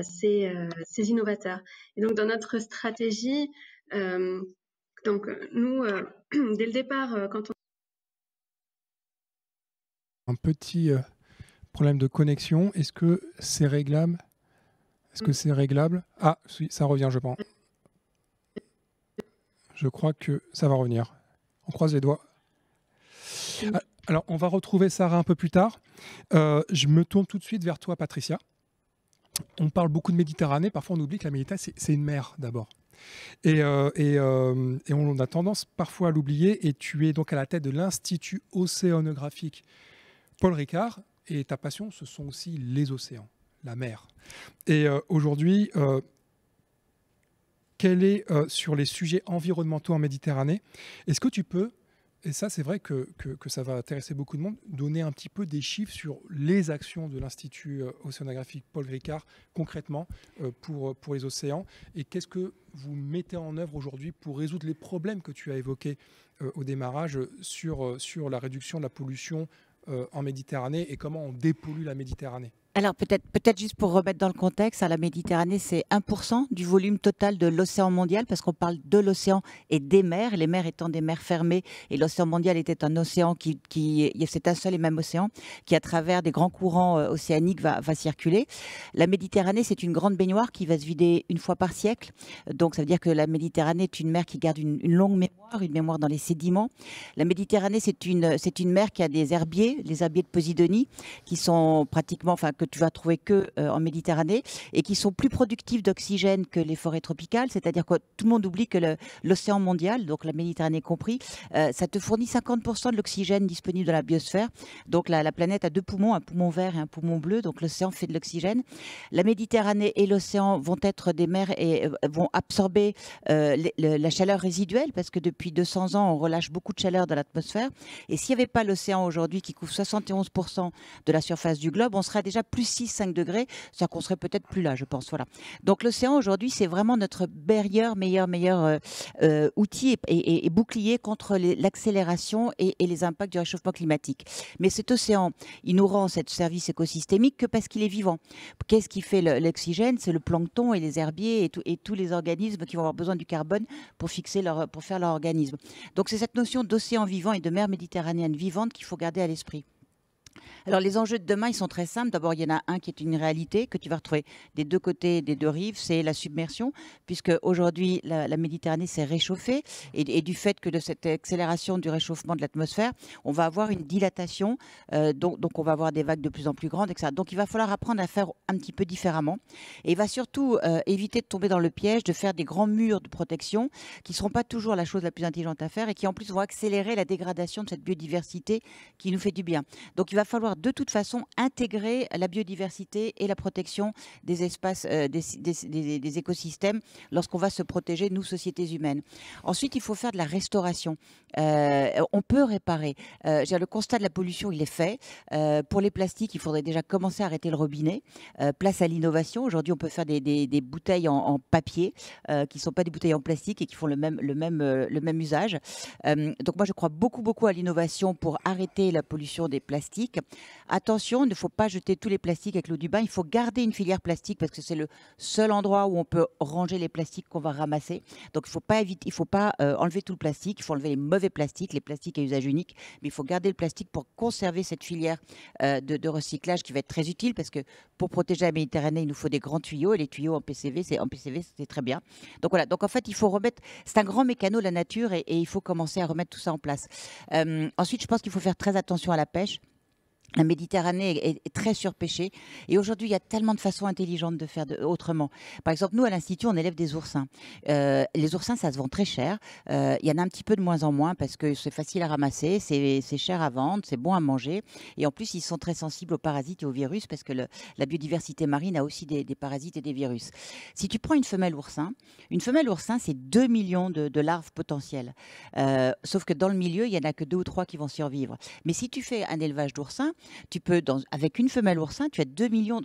ces innovateurs. Et donc, dans notre stratégie, nous, dès le départ, quand on... Un petit problème de connexion. Est-ce que c'est réglable? Ah, oui, ça revient, je pense. Je crois que ça va revenir. On croise les doigts. Alors, on va retrouver Sarah un peu plus tard. Je me tourne tout de suite vers toi, Patricia. On parle beaucoup de Méditerranée. Parfois, on oublie que la Méditerranée, c'est une mer d'abord. Et on a tendance parfois à l'oublier. Et tu es donc à la tête de l'Institut océanographique Paul Ricard. Et ta passion, ce sont aussi les océans, la mer. Et aujourd'hui, quel est sur les sujets environnementaux en Méditerranée? Est-ce que tu peux, et ça c'est vrai que ça va intéresser beaucoup de monde, donner un petit peu des chiffres sur les actions de l'Institut océanographique Paul Ricard concrètement pour les océans, et qu'est-ce que vous mettez en œuvre aujourd'hui pour résoudre les problèmes que tu as évoqués au démarrage sur la réduction de la pollution en Méditerranée et comment on dépollue la Méditerranée? Alors peut-être juste pour remettre dans le contexte, la Méditerranée, c'est 1% du volume total de l'océan mondial, parce qu'on parle de l'océan et des mers, les mers étant des mers fermées, et l'océan mondial était un océan c'est un seul et même océan, qui à travers des grands courants océaniques va circuler. La Méditerranée, c'est une grande baignoire qui va se vider une fois par siècle, donc ça veut dire que la Méditerranée est une mer qui garde une longue mémoire, une mémoire dans les sédiments. La Méditerranée, c'est une mer qui a des herbiers, les herbiers de Posidonie, qui sont pratiquement, que tu vas trouver que en Méditerranée, et qui sont plus productifs d'oxygène que les forêts tropicales, c'est-à-dire que tout le monde oublie que l'océan mondial, donc la Méditerranée compris, ça te fournit 50% de l'oxygène disponible dans la biosphère. Donc la planète a deux poumons, un poumon vert et un poumon bleu, donc l'océan fait de l'oxygène. La Méditerranée et l'océan vont être des mers et vont absorber la chaleur résiduelle, parce que depuis 200 ans, on relâche beaucoup de chaleur dans l'atmosphère, et s'il n'y avait pas l'océan aujourd'hui qui couvre 71% de la surface du globe, on serait déjà plus 6-5 degrés, c'est-à-dire qu'on serait peut-être plus là, je pense. Voilà. Donc l'océan aujourd'hui, c'est vraiment notre meilleur outil et bouclier contre l'accélération et les impacts du réchauffement climatique. Mais cet océan, il nous rend ce service écosystémique que parce qu'il est vivant. Qu'est-ce qui fait l'oxygène? C'est le plancton et les herbiers et tous les organismes qui vont avoir besoin du carbone pour faire leur organisme. Donc c'est cette notion d'océan vivant et de mer méditerranéenne vivante qu'il faut garder à l'esprit. Alors les enjeux de demain, ils sont très simples. D'abord, il y en a un qui est une réalité que tu vas retrouver des deux côtés, des deux rives, c'est la submersion, puisque aujourd'hui la Méditerranée s'est réchauffée et du fait que de cette accélération du réchauffement de l'atmosphère, on va avoir une dilatation, donc on va avoir des vagues de plus en plus grandes, etc. Donc il va falloir apprendre à faire un petit peu différemment, et il va surtout éviter de tomber dans le piège de faire des grands murs de protection qui ne seront pas toujours la chose la plus intelligente à faire et qui en plus vont accélérer la dégradation de cette biodiversité qui nous fait du bien. Donc il va falloir devoir de toute façon intégrer la biodiversité et la protection des espaces, des écosystèmes lorsqu'on va se protéger, nous, sociétés humaines. Ensuite, il faut faire de la restauration. On peut réparer. Le constat de la pollution, il est fait. Pour les plastiques, il faudrait déjà commencer à arrêter le robinet. Place à l'innovation. Aujourd'hui, on peut faire des bouteilles en papier qui ne sont pas des bouteilles en plastique et qui font le même usage. Donc moi, je crois beaucoup à l'innovation pour arrêter la pollution des plastiques. Attention, il ne faut pas jeter tous les plastiques avec l'eau du bain. Il faut garder une filière plastique parce que c'est le seul endroit où on peut ranger les plastiques qu'on va ramasser. Donc il faut pas enlever tout le plastique. Il faut enlever les mauvais plastiques, les plastiques à usage unique. Mais il faut garder le plastique pour conserver cette filière de recyclage qui va être très utile parce que pour protéger la Méditerranée, il nous faut des grands tuyaux et les tuyaux en PCV, c'est très bien. Donc voilà. Donc en fait, il faut remettre. C'est un grand mécano, la nature, et il faut commencer à remettre tout ça en place. Ensuite, je pense qu'il faut faire très attention à la pêche. La Méditerranée est très surpêchée et aujourd'hui, il y a tellement de façons intelligentes de faire autrement. Par exemple, nous, à l'Institut, on élève des oursins. Les oursins, ça se vend très cher. Il y en a un petit peu de moins en moins parce que c'est facile à ramasser, c'est cher à vendre, c'est bon à manger. Et en plus, ils sont très sensibles aux parasites et aux virus parce que la biodiversité marine a aussi des parasites et des virus. Si tu prends une femelle oursin, c'est 2 millions de larves potentielles. Sauf que dans le milieu, il n'y en a que 2 ou 3 qui vont survivre. Mais si tu fais un élevage d'oursins, tu peux, avec une femelle oursin, tu as 2 millions.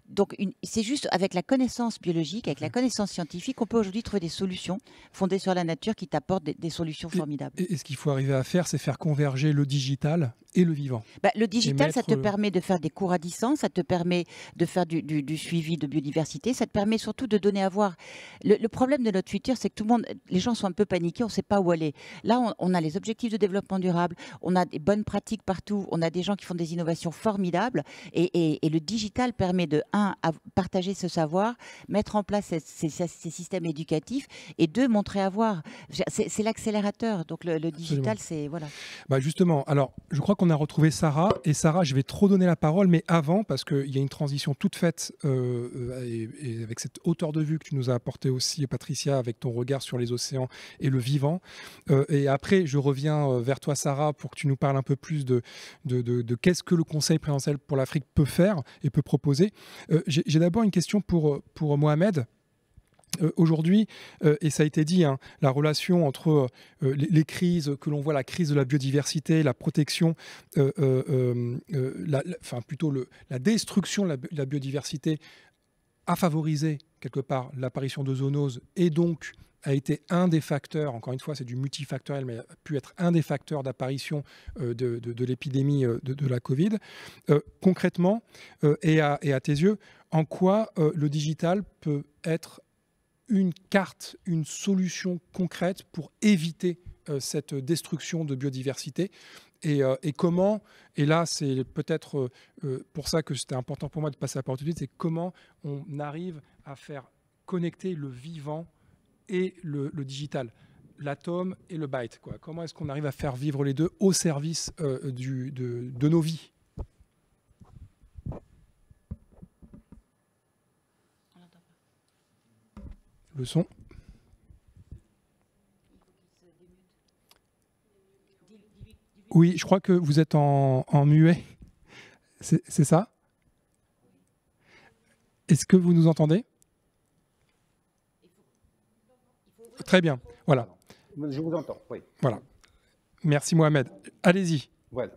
Donc, c'est juste avec la connaissance biologique, avec la connaissance scientifique, on peut aujourd'hui trouver des solutions fondées sur la nature qui t'apportent des solutions formidables. Et ce qu'il faut arriver à faire, c'est faire converger le digital et le vivant. Le digital, ça te permet de faire des cours à distance, ça te permet de faire du suivi de biodiversité, ça te permet surtout de donner à voir. Le problème de notre futur, c'est que les gens sont un peu paniqués, on ne sait pas où aller. Là, on a les objectifs de développement durable, on a des bonnes pratiques partout, on a des gens qui font des innovations formidables et le digital permet à partager ce savoir, mettre en place ces systèmes éducatifs et montrer à voir. C'est l'accélérateur. Donc le digital, c'est voilà. Justement, alors je crois qu'on a retrouvé Sarah. Et Sarah, je vais trop donner la parole, mais avant, parce qu'il y a une transition toute faite et avec cette hauteur de vue que tu nous as apporté aussi, Patricia, avec ton regard sur les océans et le vivant. Et après, je reviens vers toi, Sarah, pour que tu nous parles un peu plus de qu'est-ce que le Conseil présidentiel pour l'Afrique peut faire et peut proposer. J'ai d'abord une question pour Mohamed. Aujourd'hui, et ça a été dit, la relation entre les crises que l'on voit, la crise de la biodiversité, la protection, plutôt la destruction de la biodiversité a favorisé quelque part l'apparition de zoonoses et donc a été un des facteurs, encore une fois c'est du multifactoriel, mais a pu être un des facteurs d'apparition de l'épidémie de la Covid. Concrètement, et à tes yeux, en quoi le digital peut être une carte, une solution concrète pour éviter cette destruction de biodiversité et comment, et là c'est peut-être pour ça que c'était important pour moi de passer à la parole tout de suite, c'est comment on arrive à faire connecter le vivant et le digital, l'atome et le byte, quoi. Comment est-ce qu'on arrive à faire vivre les deux au service de nos vies? Le son. Oui, je crois que vous êtes en muet. C'est ça? Est-ce que vous nous entendez? Très bien, voilà. Je vous entends, oui. Voilà. Merci Mohamed. Allez-y. Voilà.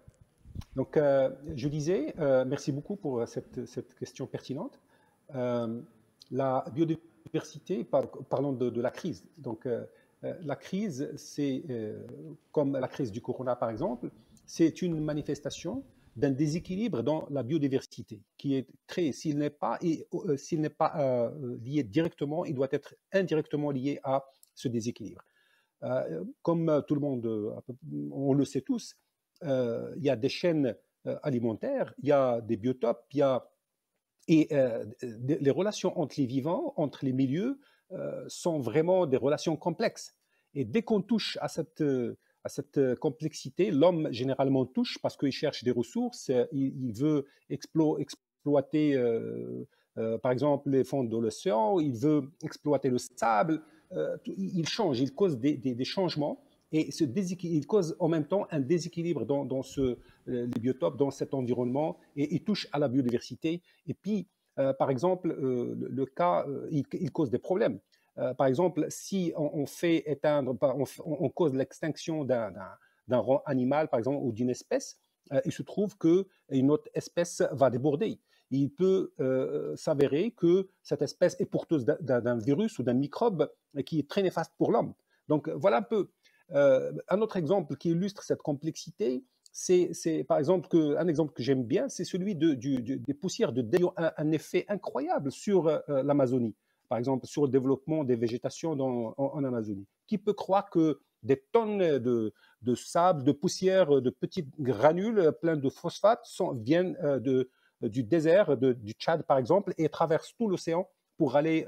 Donc, je disais, merci beaucoup pour cette question pertinente. La biodiversité, parlons de la crise. Donc, la crise, c'est comme la crise du corona, par exemple, c'est une manifestation d'un déséquilibre dans la biodiversité qui est créé. S'il n'est pas lié directement, il doit être indirectement lié à ce déséquilibre. Comme tout le monde, on le sait tous, il y a des chaînes alimentaires, il y a des biotopes, les relations entre les vivants, entre les milieux, sont vraiment des relations complexes. Et dès qu'on touche à cette complexité, l'homme généralement touche parce qu'il cherche des ressources, il veut exploiter par exemple les fonds de l'océan, il veut exploiter le sable, il change, il cause des changements Et il cause en même temps un déséquilibre dans les biotopes, dans cet environnement, et il touche à la biodiversité. Et puis, par exemple, le cas, il cause des problèmes. Par exemple, si on fait éteindre, on cause l'extinction d'un rang animal, par exemple, ou d'une espèce, il se trouve qu'une autre espèce va déborder. Il peut s'avérer que cette espèce est porteuse d'un virus ou d'un microbe qui est très néfaste pour l'homme. Donc voilà un peu. Un autre exemple qui illustre cette complexité, c'est par exemple un exemple que j'aime bien, c'est celui des poussières de déchets, un effet incroyable sur l'Amazonie. Par exemple, sur le développement des végétations en Amazonie. Qui peut croire que des tonnes de sable, de poussière, de petites granules pleins de phosphate viennent du désert du Tchad, par exemple, et traversent tout l'océan pour aller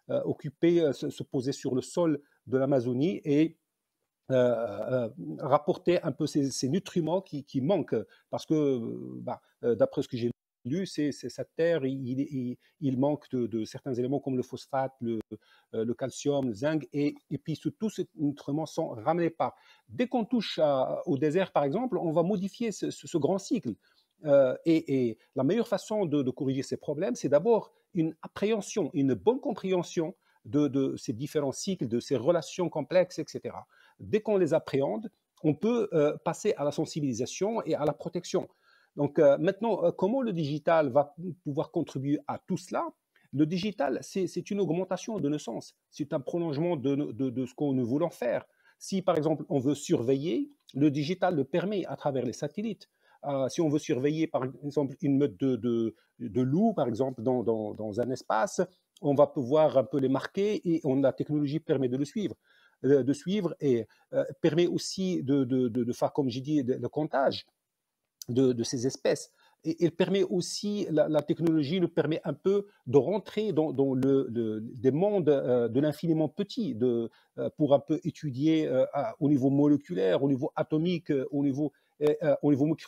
se poser sur le sol de l'Amazonie et rapporter un peu ces nutriments qui manquent. Parce que, d'après ce que j'ai lu, cette terre, il manque de certains éléments comme le phosphate, le calcium, le zinc, et puis tous ces nutriments sont ramenés par. Dès qu'on touche au désert, par exemple, on va modifier ce grand cycle. Et la meilleure façon de corriger ces problèmes, c'est d'abord une appréhension, une bonne compréhension de ces différents cycles, de ces relations complexes, etc. Dès qu'on les appréhende, on peut passer à la sensibilisation et à la protection. Donc maintenant, comment le digital va pouvoir contribuer à tout cela? Le digital, c'est une augmentation de nos sens, c'est un prolongement de ce qu'on nous voulons faire. Si par exemple on veut surveiller, le digital le permet à travers les satellites. Si on veut surveiller par exemple une meute de loups, par exemple, dans un espace, on va pouvoir un peu les marquer et la technologie permet de le suivre. Et permet aussi de faire, comme j'ai dit, le comptage de ces espèces. Et elle permet aussi, la technologie nous permet un peu de rentrer dans des mondes de l'infiniment petit, pour un peu étudier au niveau moléculaire, au niveau atomique, au niveau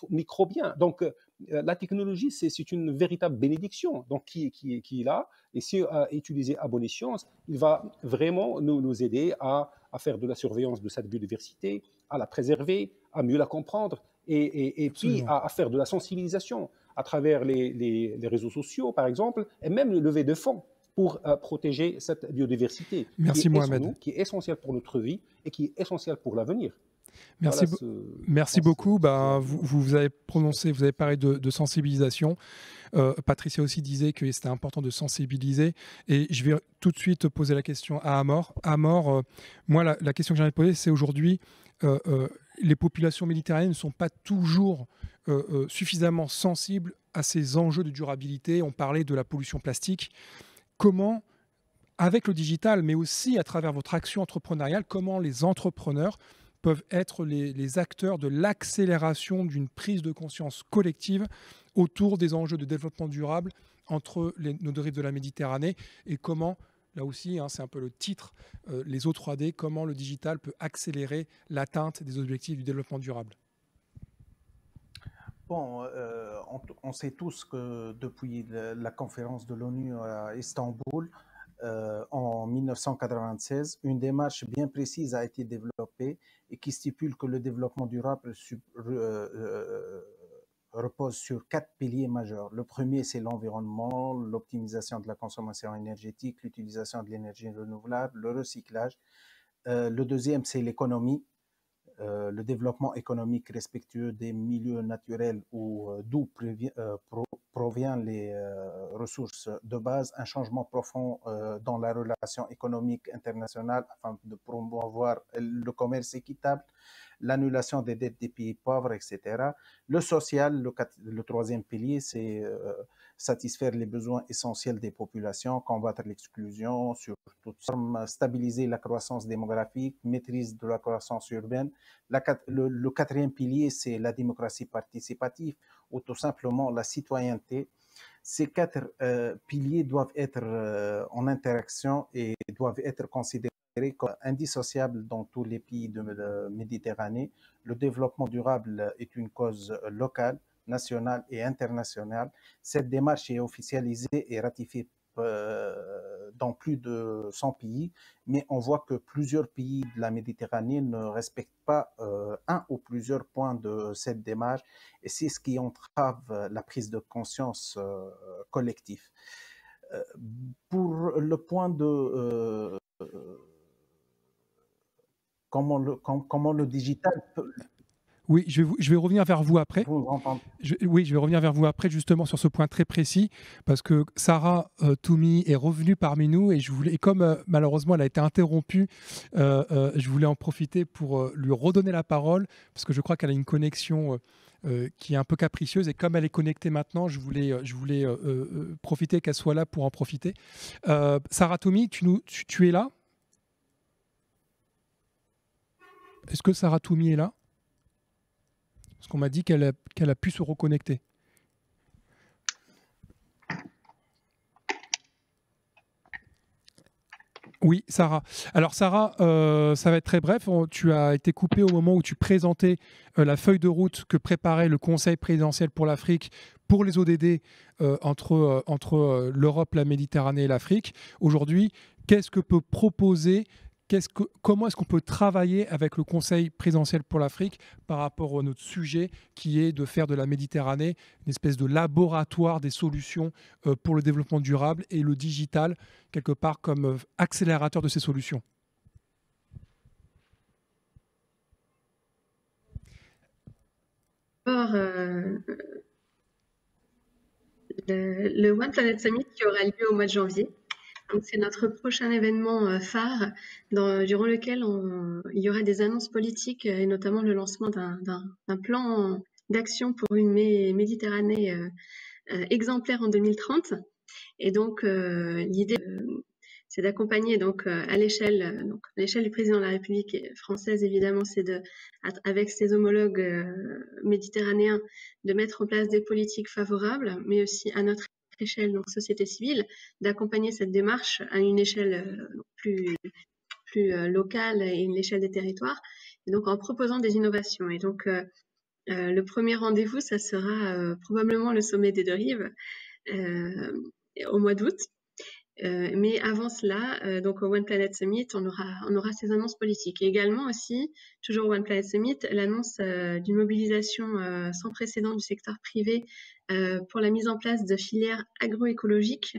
microbien. Donc, la technologie, c'est une véritable bénédiction donc, qui est là. Et si utilisé à bon escient, il va vraiment nous aider à faire de la surveillance de cette biodiversité, à la préserver, à mieux la comprendre et puis à faire de la sensibilisation à travers les réseaux sociaux, par exemple, et même le lever de fonds pour protéger cette biodiversité. Merci Mohamed. Qui est essentielle pour notre vie et qui est essentielle pour l'avenir. Merci beaucoup. Vous avez prononcé, vous avez parlé de sensibilisation. Patricia aussi disait que c'était important de sensibiliser. Et je vais tout de suite poser la question à Amor. Amor, moi, la question que j'ai envie de poser, c'est aujourd'hui, les populations méditerranéennes ne sont pas toujours suffisamment sensibles à ces enjeux de durabilité. On parlait de la pollution plastique. Comment, avec le digital, mais aussi à travers votre action entrepreneuriale, comment les entrepreneurs peuvent être les acteurs de l'accélération d'une prise de conscience collective autour des enjeux de développement durable entre nos deux rives de la Méditerranée et comment, là aussi, c'est un peu le titre, les O3D, comment le digital peut accélérer l'atteinte des objectifs du développement durable. Bon, on sait tous que depuis la conférence de l'ONU à Istanbul, en 1996, une démarche bien précise a été développée et qui stipule que le développement durable repose sur 4 piliers majeurs. Le premier, c'est l'environnement, l'optimisation de la consommation énergétique, l'utilisation de l'énergie renouvelable, le recyclage. Le deuxième, c'est l'économie, le développement économique respectueux des milieux naturels d'où proviennent les ressources de base, un changement profond dans la relation économique internationale afin de promouvoir le commerce équitable, l'annulation des dettes des pays pauvres, etc. Le social, le troisième pilier, c'est satisfaire les besoins essentiels des populations, combattre l'exclusion sur toute forme, stabiliser la croissance démographique, maîtrise de la croissance urbaine. Le quatrième pilier, c'est la démocratie participative ou tout simplement la citoyenneté. Ces 4 piliers doivent être en interaction et doivent être considérés comme indissociables dans tous les pays de la Méditerranée. Le développement durable est une cause locale, nationale et internationale. Cette démarche est officialisée et ratifiée dans plus de 100 pays, mais on voit que plusieurs pays de la Méditerranée ne respectent pas un ou plusieurs points de cette démarche, et c'est ce qui entrave la prise de conscience collective. Pour le point de comment le digital peut... Oui, je vais revenir vers vous après. Oui, je vais revenir vers vous après justement sur ce point très précis parce que Sarah Toumi est revenue parmi nous et comme malheureusement elle a été interrompue, je voulais en profiter pour lui redonner la parole parce que je crois qu'elle a une connexion qui est un peu capricieuse et comme elle est connectée maintenant, je voulais profiter qu'elle soit là pour en profiter. Sarah Toumi, tu es là? Est-ce que Sarah Toumi est là? Parce qu'on m'a dit qu'elle a pu se reconnecter. Oui, Sarah. Alors Sarah, ça va être très bref. Tu as été coupée au moment où tu présentais la feuille de route que préparait le Conseil présidentiel pour l'Afrique pour les ODD entre l'Europe, la Méditerranée et l'Afrique. Aujourd'hui, qu'est-ce que peut proposer comment est-ce qu'on peut travailler avec le Conseil présidentiel pour l'Afrique par rapport à notre sujet qui est de faire de la Méditerranée une espèce de laboratoire des solutions pour le développement durable et le digital, quelque part comme accélérateur de ces solutions? Le One Planet Summit qui aura lieu au mois de janvier. C'est notre prochain événement phare durant lequel il y aura des annonces politiques et notamment le lancement d'un plan d'action pour une Méditerranée exemplaire en 2030. Et donc l'idée, c'est d'accompagner à l'échelle du président de la République française évidemment, c'est avec ses homologues méditerranéens de mettre en place des politiques favorables, mais aussi à notre échelle, donc société civile, d'accompagner cette démarche à une échelle plus locale et une échelle des territoires, et donc en proposant des innovations. Et donc le premier rendez-vous, ça sera probablement le sommet des deux rives au mois d'août. Mais avant cela, donc au One Planet Summit, on aura ces annonces politiques. Et également aussi, toujours au One Planet Summit, l'annonce d'une mobilisation sans précédent du secteur privé pour la mise en place de filières agroécologiques.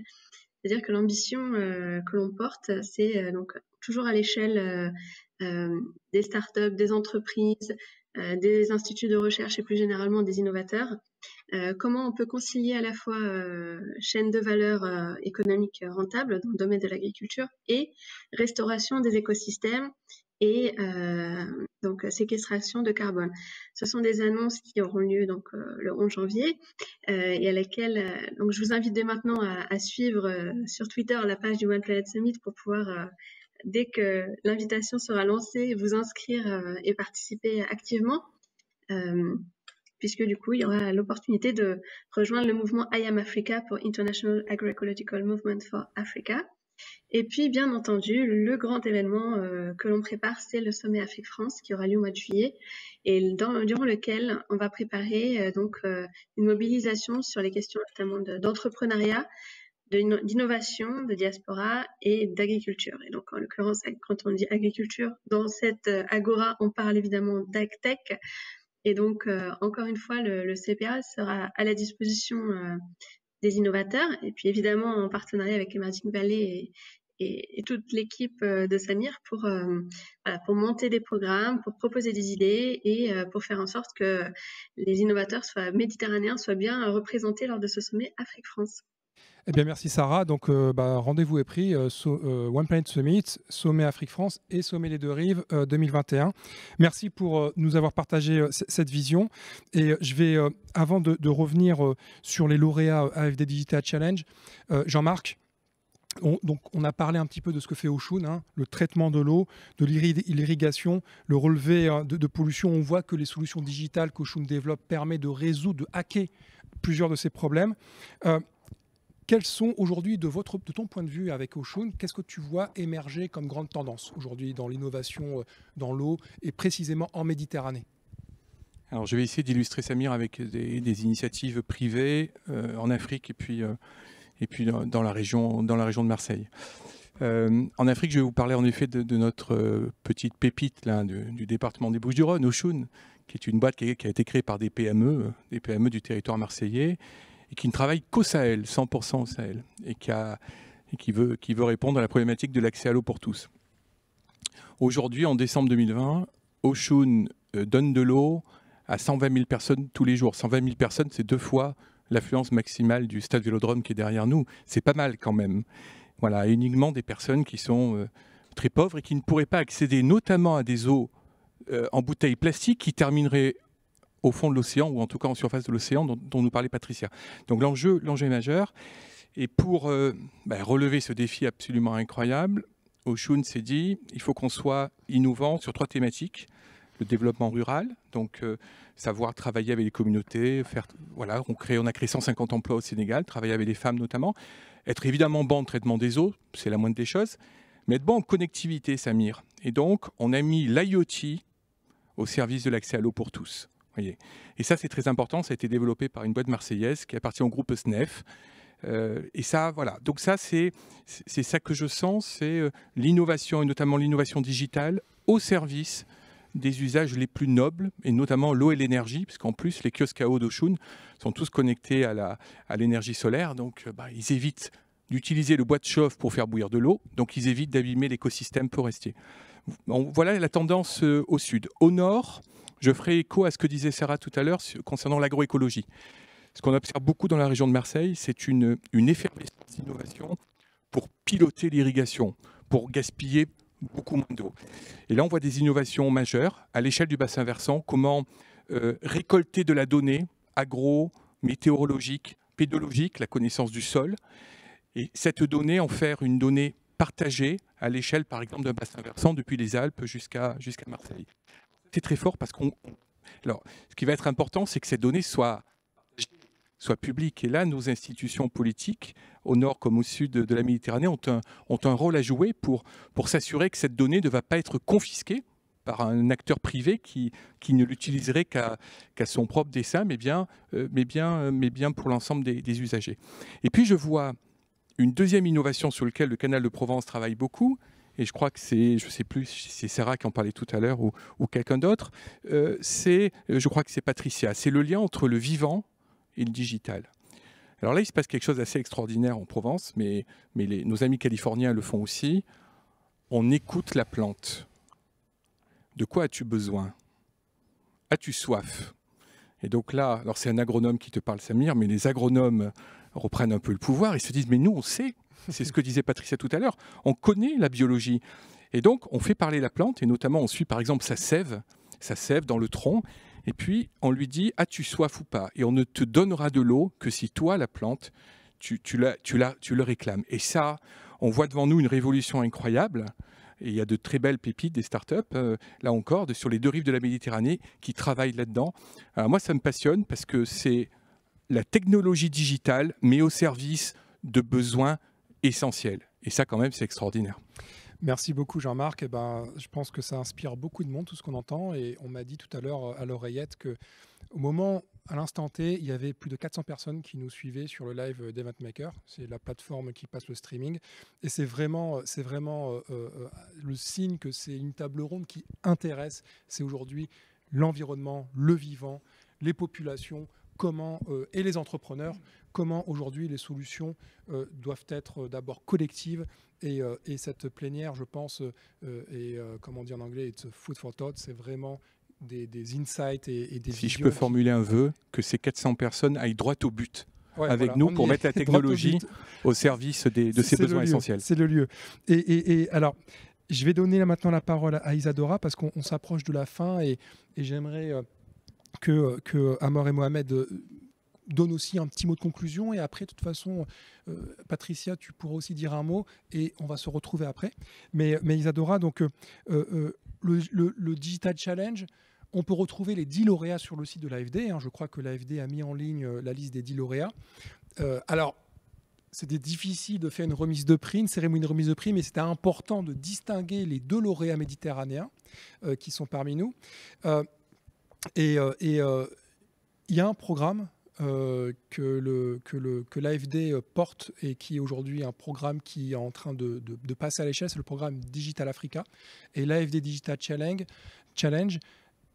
C'est-à-dire que l'ambition que l'on porte, c'est donc toujours à l'échelle des startups, des entreprises, des instituts de recherche et plus généralement des innovateurs. Comment on peut concilier à la fois chaîne de valeur économique rentable dans le domaine de l'agriculture et restauration des écosystèmes et donc séquestration de carbone. Ce sont des annonces qui auront lieu donc le 11 janvier et à laquelle donc je vous invite dès maintenant à suivre sur Twitter la page du One Planet Summit pour pouvoir dès que l'invitation sera lancée vous inscrire et participer activement. Puisque du coup, il y aura l'opportunité de rejoindre le mouvement I Am Africa pour International Agroecological Movement for Africa. Et puis, bien entendu, le grand événement que l'on prépare, c'est le sommet Afrique-France qui aura lieu au mois de juillet et durant lequel on va préparer une mobilisation sur les questions notamment d'entrepreneuriat, d'innovation, de diaspora et d'agriculture. Et donc, en l'occurrence, quand on dit agriculture, dans cette agora, on parle évidemment d'agtech. Et donc, encore une fois, le CPA sera à la disposition des innovateurs et puis évidemment en partenariat avec Emerging Valley et toute l'équipe de Samir pour monter des programmes, pour proposer des idées et pour faire en sorte que les innovateurs méditerranéens soient bien représentés lors de ce sommet Afrique-France. Eh bien, merci Sarah. Donc, rendez-vous est pris. One Planet Summit, Sommet Afrique-France et Sommet les deux rives 2021. Merci pour nous avoir partagé cette vision. Et je vais, avant de revenir sur les lauréats AFD Digital Challenge, Jean-Marc, on a parlé un petit peu de ce que fait Oshun, le traitement de l'eau, de l'irrigation, le relevé de pollution. On voit que les solutions digitales qu'Oshun développe permettent de résoudre, de hacker plusieurs de ces problèmes. Quelles sont aujourd'hui, de ton point de vue avec Oshun, qu'est-ce que tu vois émerger comme grande tendance aujourd'hui dans l'innovation dans l'eau et précisément en Méditerranée? Alors, je vais essayer d'illustrer Samir avec des initiatives privées en Afrique et et puis dans la région de Marseille. En Afrique, je vais vous parler en effet de notre petite pépite là, du département des Bouches-du-Rhône, Oshun, qui est une boîte qui a été créée par des PME du territoire marseillais, et qui ne travaille qu'au Sahel, 100% au Sahel, et qui veut répondre à la problématique de l'accès à l'eau pour tous. Aujourd'hui, en décembre 2020, Oshun donne de l'eau à 120 000 personnes tous les jours. 120 000 personnes, c'est 2 fois l'affluence maximale du stade Vélodrome qui est derrière nous. C'est pas mal quand même. Voilà, uniquement des personnes qui sont très pauvres et qui ne pourraient pas accéder notamment à des eaux en bouteilles plastiques qui termineraient au fond de l'océan, ou en tout cas en surface de l'océan, dont nous parlait Patricia. Donc l'enjeu est majeur. Et pour relever ce défi absolument incroyable, Oshun s'est dit, il faut qu'on soit innovant sur 3 thématiques. Le développement rural, donc savoir travailler avec les communautés, on a créé 150 emplois au Sénégal, travailler avec les femmes notamment, être évidemment bon en traitement des eaux, c'est la moindre des choses, mais être bon en connectivité, Samir. Et donc, on a mis l'IoT au service de l'accès à l'eau pour tous. Voyez. Et ça, c'est très important, ça a été développé par une boîte marseillaise qui appartient au groupe SNEF. Et ça, voilà. Donc ça, c'est ça que je sens, c'est l'innovation, et notamment l'innovation digitale, au service des usages les plus nobles, et notamment l'eau et l'énergie, puisqu'en plus, les kiosques à eau d'Oshun sont tous connectés à l'énergie solaire, donc ils évitent d'utiliser le bois de chauffe pour faire bouillir de l'eau, donc ils évitent d'abîmer l'écosystème forestier. Voilà la tendance au sud. Au nord, je ferai écho à ce que disait Sarah tout à l'heure concernant l'agroécologie. Ce qu'on observe beaucoup dans la région de Marseille, c'est une effervescence d'innovation pour piloter l'irrigation, pour gaspiller beaucoup moins d'eau. Et là, on voit des innovations majeures à l'échelle du bassin versant. Comment récolter de la donnée agro, météorologique, pédologique, la connaissance du sol, et cette donnée en faire une donnée partagée à l'échelle, par exemple, d'un bassin versant depuis les Alpes jusqu'à Marseille. C'est très fort parce alors, ce qui va être important, c'est que cette donnée soit publique. Et là, nos institutions politiques, au nord comme au sud de la Méditerranée, ont un rôle à jouer pour s'assurer que cette donnée ne va pas être confisquée par un acteur privé qui ne l'utiliserait qu'à son propre dessein, mais bien pour l'ensemble des usagers. Et puis, je vois une deuxième innovation sur laquelle le Canal de Provence travaille beaucoup, et je crois que je ne sais plus si c'est Sarah qui en parlait tout à l'heure ou quelqu'un d'autre, je crois que c'est Patricia, c'est le lien entre le vivant et le digital. Alors là, il se passe quelque chose d'assez extraordinaire en Provence, mais nos amis californiens le font aussi. On écoute la plante. De quoi as-tu besoin? As-tu soif? Et donc là, alors c'est un agronome qui te parle, Samir, mais les agronomes reprennent un peu le pouvoir. Ils se disent, mais nous, on sait. C'est ce que disait Patricia tout à l'heure. On connaît la biologie. Et donc, on fait parler la plante, et notamment, on suit par exemple sa sève dans le tronc. Et puis, on lui dit, as-tu soif ou pas? Et on ne te donnera de l'eau que si toi, la plante, tu le réclames. Et ça, on voit devant nous une révolution incroyable. Et il y a de très belles pépites, des startups, là encore, sur les 2 rives de la Méditerranée, qui travaillent là-dedans. Alors moi, ça me passionne parce que c'est la technologie digitale, mais au service de besoins essentiels. Et ça, quand même, c'est extraordinaire. Merci beaucoup Jean-Marc. Eh ben, je pense que ça inspire beaucoup de monde, tout ce qu'on entend. Et on m'a dit tout à l'heure à l'oreillette qu'au moment, à l'instant T, il y avait plus de 400 personnes qui nous suivaient sur le live d'EventMaker. C'est la plateforme qui passe le streaming. Et c'est vraiment le signe que c'est une table ronde qui intéresse. C'est aujourd'hui l'environnement, le vivant, les populations, et les entrepreneurs, comment aujourd'hui les solutions doivent être d'abord collectives et cette plénière, je pense, comment on dit en anglais, it's food for thought, c'est vraiment des insights et des visions. Si je peux formuler un vœu, que ces 400 personnes aillent droit au but avec nous pour mettre la technologie au service de ces besoins essentiels. C'est le lieu. Et alors, je vais donner maintenant la parole à Isadora parce qu'on s'approche de la fin et j'aimerais que Amor et Mohamed donnent aussi un petit mot de conclusion et après, de toute façon, Patricia, tu pourras aussi dire un mot et on va se retrouver après. Mais Isadora, donc le Digital Challenge, on peut retrouver les 10 lauréats sur le site de l'AFD. Je crois que l'AFD a mis en ligne la liste des 10 lauréats. Alors, c'était difficile de faire une cérémonie de remise de prix, mais c'était important de distinguer les 2 lauréats méditerranéens qui sont parmi nous. Et il y a un programme que l'AFD porte et qui est aujourd'hui un programme qui est en train de passer à l'échelle, c'est le programme Digital Africa. Et l'AFD Digital Challenge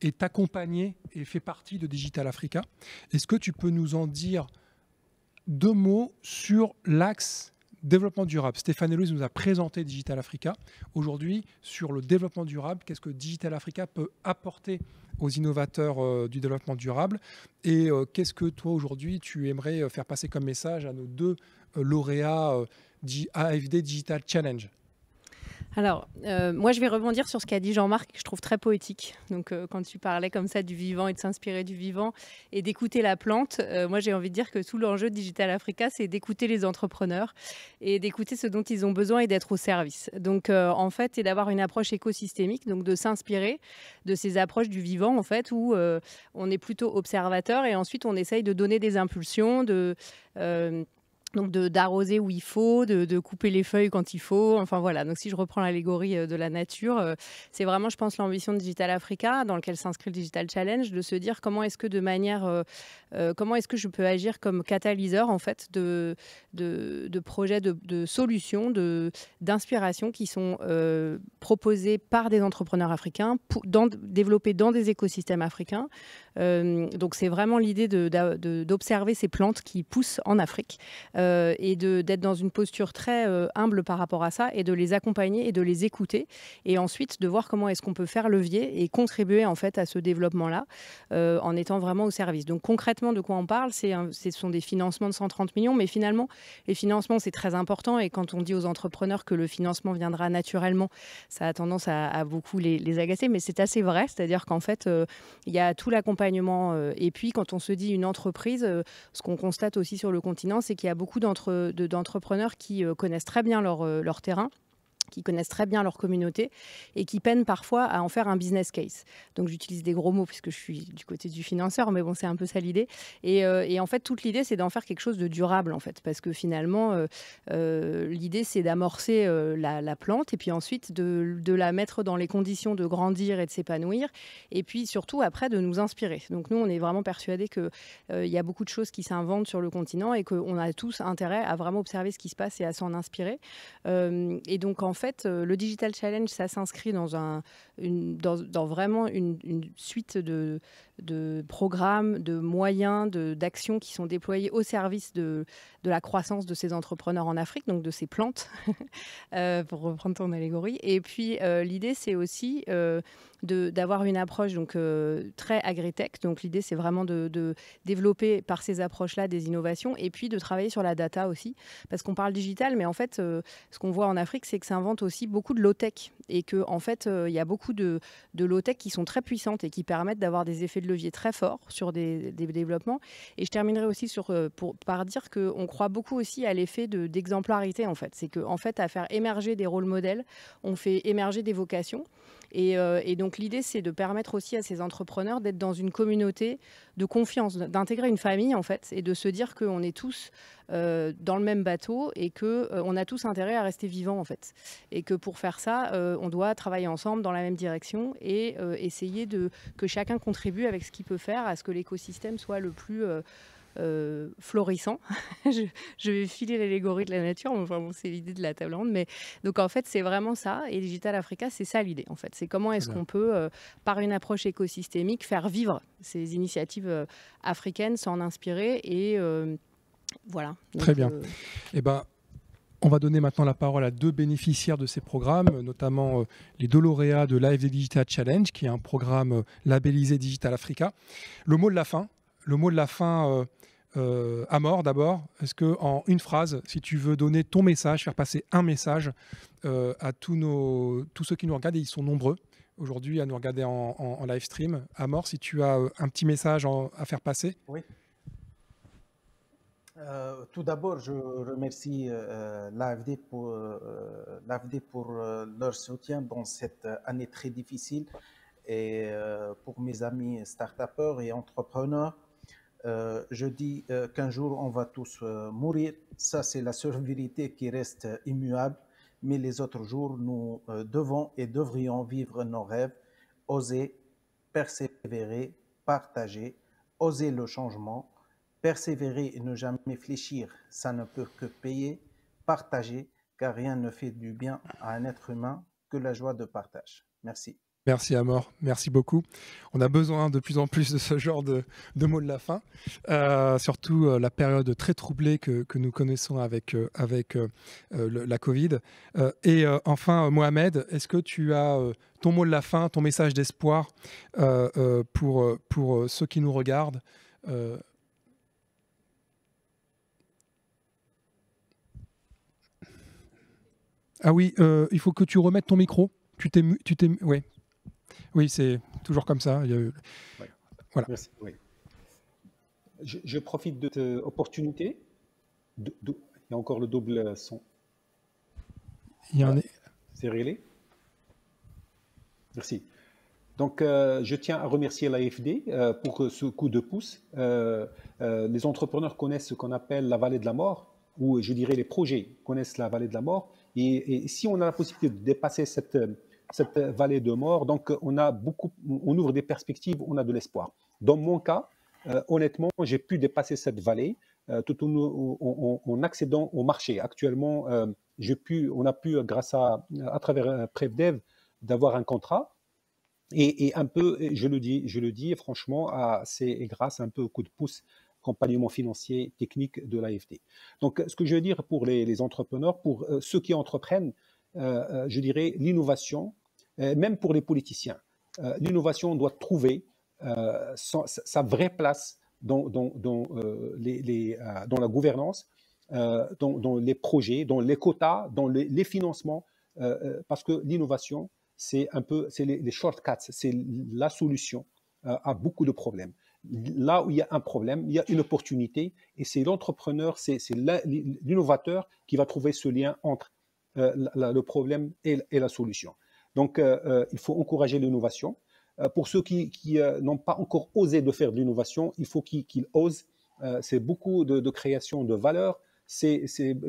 est accompagné et fait partie de Digital Africa. Est-ce que tu peux nous en dire 2 mots sur l'axe développement durable? Stéphane Louise nous a présenté Digital Africa. Aujourd'hui, sur le développement durable, qu'est-ce que Digital Africa peut apporter aux innovateurs du développement durable? Et qu'est-ce que toi, aujourd'hui, tu aimerais faire passer comme message à nos 2 lauréats AFD Digital Challenge? Alors, moi, je vais rebondir sur ce qu'a dit Jean-Marc, que je trouve très poétique. Donc, quand tu parlais comme ça du vivant et de s'inspirer du vivant et d'écouter la plante, moi, j'ai envie de dire que tout l'enjeu de Digital Africa, c'est d'écouter les entrepreneurs et d'écouter ce dont ils ont besoin et d'être au service. Donc, en fait, c'est d'avoir une approche écosystémique, donc de s'inspirer de ces approches du vivant, en fait, où on est plutôt observateur et ensuite, on essaye de donner des impulsions, donc d'arroser où il faut, de couper les feuilles quand il faut. Enfin voilà, donc si je reprends l'allégorie de la nature, c'est vraiment, je pense, l'ambition de Digital Africa, dans lequel s'inscrit le Digital Challenge, de se dire comment est-ce que comment est-ce que je peux agir comme catalyseur en fait de projets, de solutions, d'inspiration qui sont proposés par des entrepreneurs africains, développés dans des écosystèmes africains. Donc c'est vraiment l'idée d'observer ces plantes qui poussent en Afrique. Et d'être dans une posture très humble par rapport à ça et de les accompagner et de les écouter et ensuite de voir comment est-ce qu'on peut faire levier et contribuer en fait à ce développement-là en étant vraiment au service. Donc concrètement, de quoi on parle, ce sont des financements de 130 millions, mais finalement, les financements, c'est très important et quand on dit aux entrepreneurs que le financement viendra naturellement, ça a tendance à beaucoup les agacer, mais c'est assez vrai, c'est-à-dire qu'en fait, il y a tout l'accompagnement et puis quand on se dit une entreprise, ce qu'on constate aussi sur le continent, c'est qu'il y a beaucoup d'entrepreneurs qui connaissent très bien leur terrain, qui connaissent très bien leur communauté et qui peinent parfois à en faire un business case. Donc j'utilise des gros mots puisque je suis du côté du financeur, mais bon, c'est un peu ça l'idée. Et en fait, toute l'idée, c'est d'en faire quelque chose de durable, en fait, parce que finalement, l'idée, c'est d'amorcer la plante et puis ensuite de la mettre dans les conditions de grandir et de s'épanouir, et puis surtout, après, de nous inspirer. Donc nous, on est vraiment persuadés qu'il y a beaucoup de choses qui s'inventent sur le continent et qu'on a tous intérêt à vraiment observer ce qui se passe et à s'en inspirer. Et donc, en fait, le Digital Challenge, ça s'inscrit dans vraiment une suite de programmes, de moyens, d'actions qui sont déployés au service de la croissance de ces entrepreneurs en Afrique, donc de ces plantes, pour reprendre ton allégorie. Et puis, l'idée, c'est aussi d'avoir une approche donc, très agritech. Donc, l'idée, c'est vraiment de développer par ces approches-là des innovations et puis de travailler sur la data aussi. Parce qu'on parle digital, mais en fait, ce qu'on voit en Afrique, c'est que ça invente aussi beaucoup de low-tech et qu'en en fait, il y a beaucoup de low-tech qui sont très puissantes et qui permettent d'avoir des effets de levier très forts sur des développements. Et je terminerai aussi par dire qu'on croit beaucoup aussi à l'effet d'exemplarité, en fait. C'est qu'en fait, à faire émerger des rôles modèles, on fait émerger des vocations. Et donc, l'idée, c'est de permettre aussi à ces entrepreneurs d'être dans une communauté de confiance, d'intégrer une famille, en fait, et de se dire qu'on est tous dans le même bateau et qu'on a tous intérêt à rester vivants, en fait. Et que pour faire ça, on doit travailler ensemble dans la même direction et essayer que chacun contribue avec ce qu'il peut faire à ce que l'écosystème soit le plus florissant. je vais filer l'allégorie de la nature, enfin bon, c'est l'idée de la table ronde, mais donc en fait c'est vraiment ça, et Digital Africa, c'est ça l'idée en fait, c'est comment est-ce qu'on peut par une approche écosystémique faire vivre ces initiatives africaines, s'en inspirer et voilà. Donc, très bien. Eh ben, on va donner maintenant la parole à 2 bénéficiaires de ces programmes, notamment les 2 lauréats de l'AFD Digital Challenge, qui est un programme labellisé Digital Africa. Le mot de la fin, Amor, d'abord, est-ce qu'en une phrase, si tu veux donner ton message, faire passer un message à tous ceux qui nous regardent, et ils sont nombreux aujourd'hui à nous regarder en live stream. Amor, si tu as un petit message à faire passer. Oui. Tout d'abord, je remercie l'AFD pour leur soutien dans cette année très difficile et pour mes amis start-upers et entrepreneurs. Je dis qu'un jour, on va tous mourir. Ça, c'est la seule vérité qui reste immuable. Mais les autres jours, nous devons et devrions vivre nos rêves, oser, persévérer, partager, oser le changement Persévérer et ne jamais fléchir, ça ne peut que payer. Partager, car rien ne fait du bien à un être humain que la joie de partage. Merci. Merci Amor, merci beaucoup. On a besoin de plus en plus de ce genre de mots de la fin, surtout la période très troublée que nous connaissons avec la Covid. Et enfin, Mohamed, est-ce que tu as ton mot de la fin, ton message d'espoir pour ceux qui nous regardent Ah oui, il faut que tu remettes ton micro. Ouais. Oui, c'est toujours comme ça. Ouais. Voilà. Merci. Oui. Je profite de cette opportunité. Il y a encore le double son. C'est réglé. Merci. Donc, je tiens à remercier l'AFD pour ce coup de pouce. Les entrepreneurs connaissent ce qu'on appelle la vallée de la mort, ou je dirais les projets connaissent la vallée de la mort. Et si on a la possibilité de dépasser cette vallée de mort, donc on ouvre des perspectives, on a de l'espoir. Dans mon cas, honnêtement, j'ai pu dépasser cette vallée tout en accédant au marché. Actuellement, on a pu, grâce à travers PrevDev, d'avoir un contrat. Et un peu, je le dis franchement, c'est grâce un peu au coup de pouce, accompagnement financier, technique de l'AFD. Donc, ce que je veux dire pour les entrepreneurs, pour ceux qui entreprennent, je dirais l'innovation, même pour les politiciens, l'innovation doit trouver sa vraie place dans la gouvernance, dans les projets, dans les quotas, dans les financements, parce que l'innovation, c'est les shortcuts, c'est la solution à beaucoup de problèmes. Là où il y a un problème, il y a une opportunité, et c'est l'entrepreneur, c'est l'innovateur qui va trouver ce lien entre le problème et la solution. Donc, il faut encourager l'innovation. Pour ceux qui n'ont pas encore osé de faire de l'innovation, il faut qu'ils osent. C'est beaucoup de création de valeur, c'est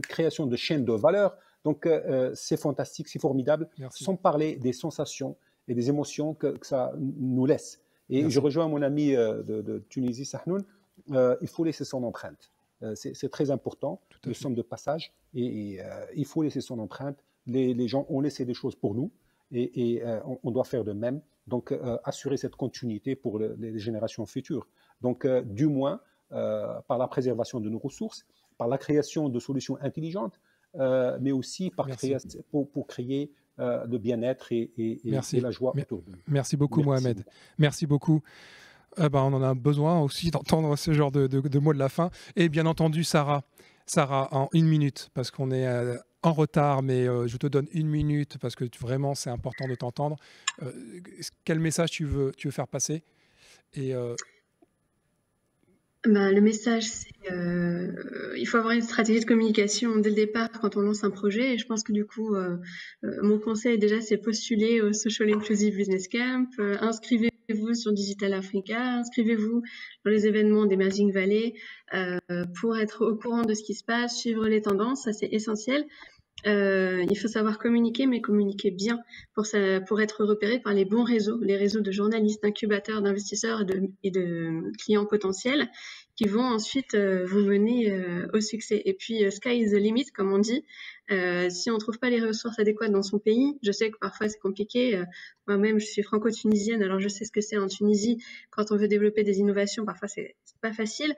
création de chaînes de valeur. Donc, c'est fantastique, c'est formidable. Merci. Sans parler des sensations et des émotions que ça nous laisse. Et merci. Je rejoins mon ami de Tunisie, Sahnoun, il faut laisser son empreinte. C'est très important. Nous sommes de passage et il faut laisser son empreinte. Les gens ont laissé des choses pour nous et on doit faire de même. Donc, assurer cette continuité pour les générations futures. Donc, du moins, par la préservation de nos ressources, par la création de solutions intelligentes, mais aussi pour créer le bien-être et la joie autour de nous. Merci beaucoup, Mohamed. Merci beaucoup. On en a besoin aussi d'entendre ce genre de mots de la fin. Et bien entendu, Sarah, en 1 minute, parce qu'on est en retard, mais je te donne 1 minute, parce que vraiment, c'est important de t'entendre. Quel message tu veux faire passer? Le message, c'est il faut avoir une stratégie de communication dès le départ quand on lance un projet. Et je pense que du coup, mon conseil déjà, c'est postuler au Social Inclusive Business Camp, inscrivez-vous sur Digital Africa, inscrivez-vous dans les événements d'Emerging Valley pour être au courant de ce qui se passe, suivre les tendances, ça c'est essentiel. Il faut savoir communiquer, mais communiquer bien pour être repéré par les bons réseaux, les réseaux de journalistes, d'incubateurs, d'investisseurs et de clients potentiels qui vont ensuite vous mener au succès. Et puis, sky is the limit, comme on dit. Si on ne trouve pas les ressources adéquates dans son pays, je sais que parfois c'est compliqué. Moi-même, je suis franco-tunisienne, alors je sais ce que c'est en Tunisie. Quand on veut développer des innovations, parfois c'est pas facile.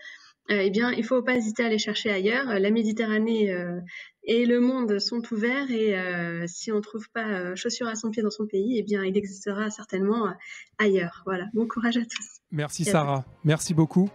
Eh bien, il ne faut pas hésiter à aller chercher ailleurs. La Méditerranée et le monde sont ouverts et si on ne trouve pas chaussures à son pied dans son pays, eh bien, il existera certainement ailleurs. Voilà, bon courage à tous. Merci Sarah, merci beaucoup.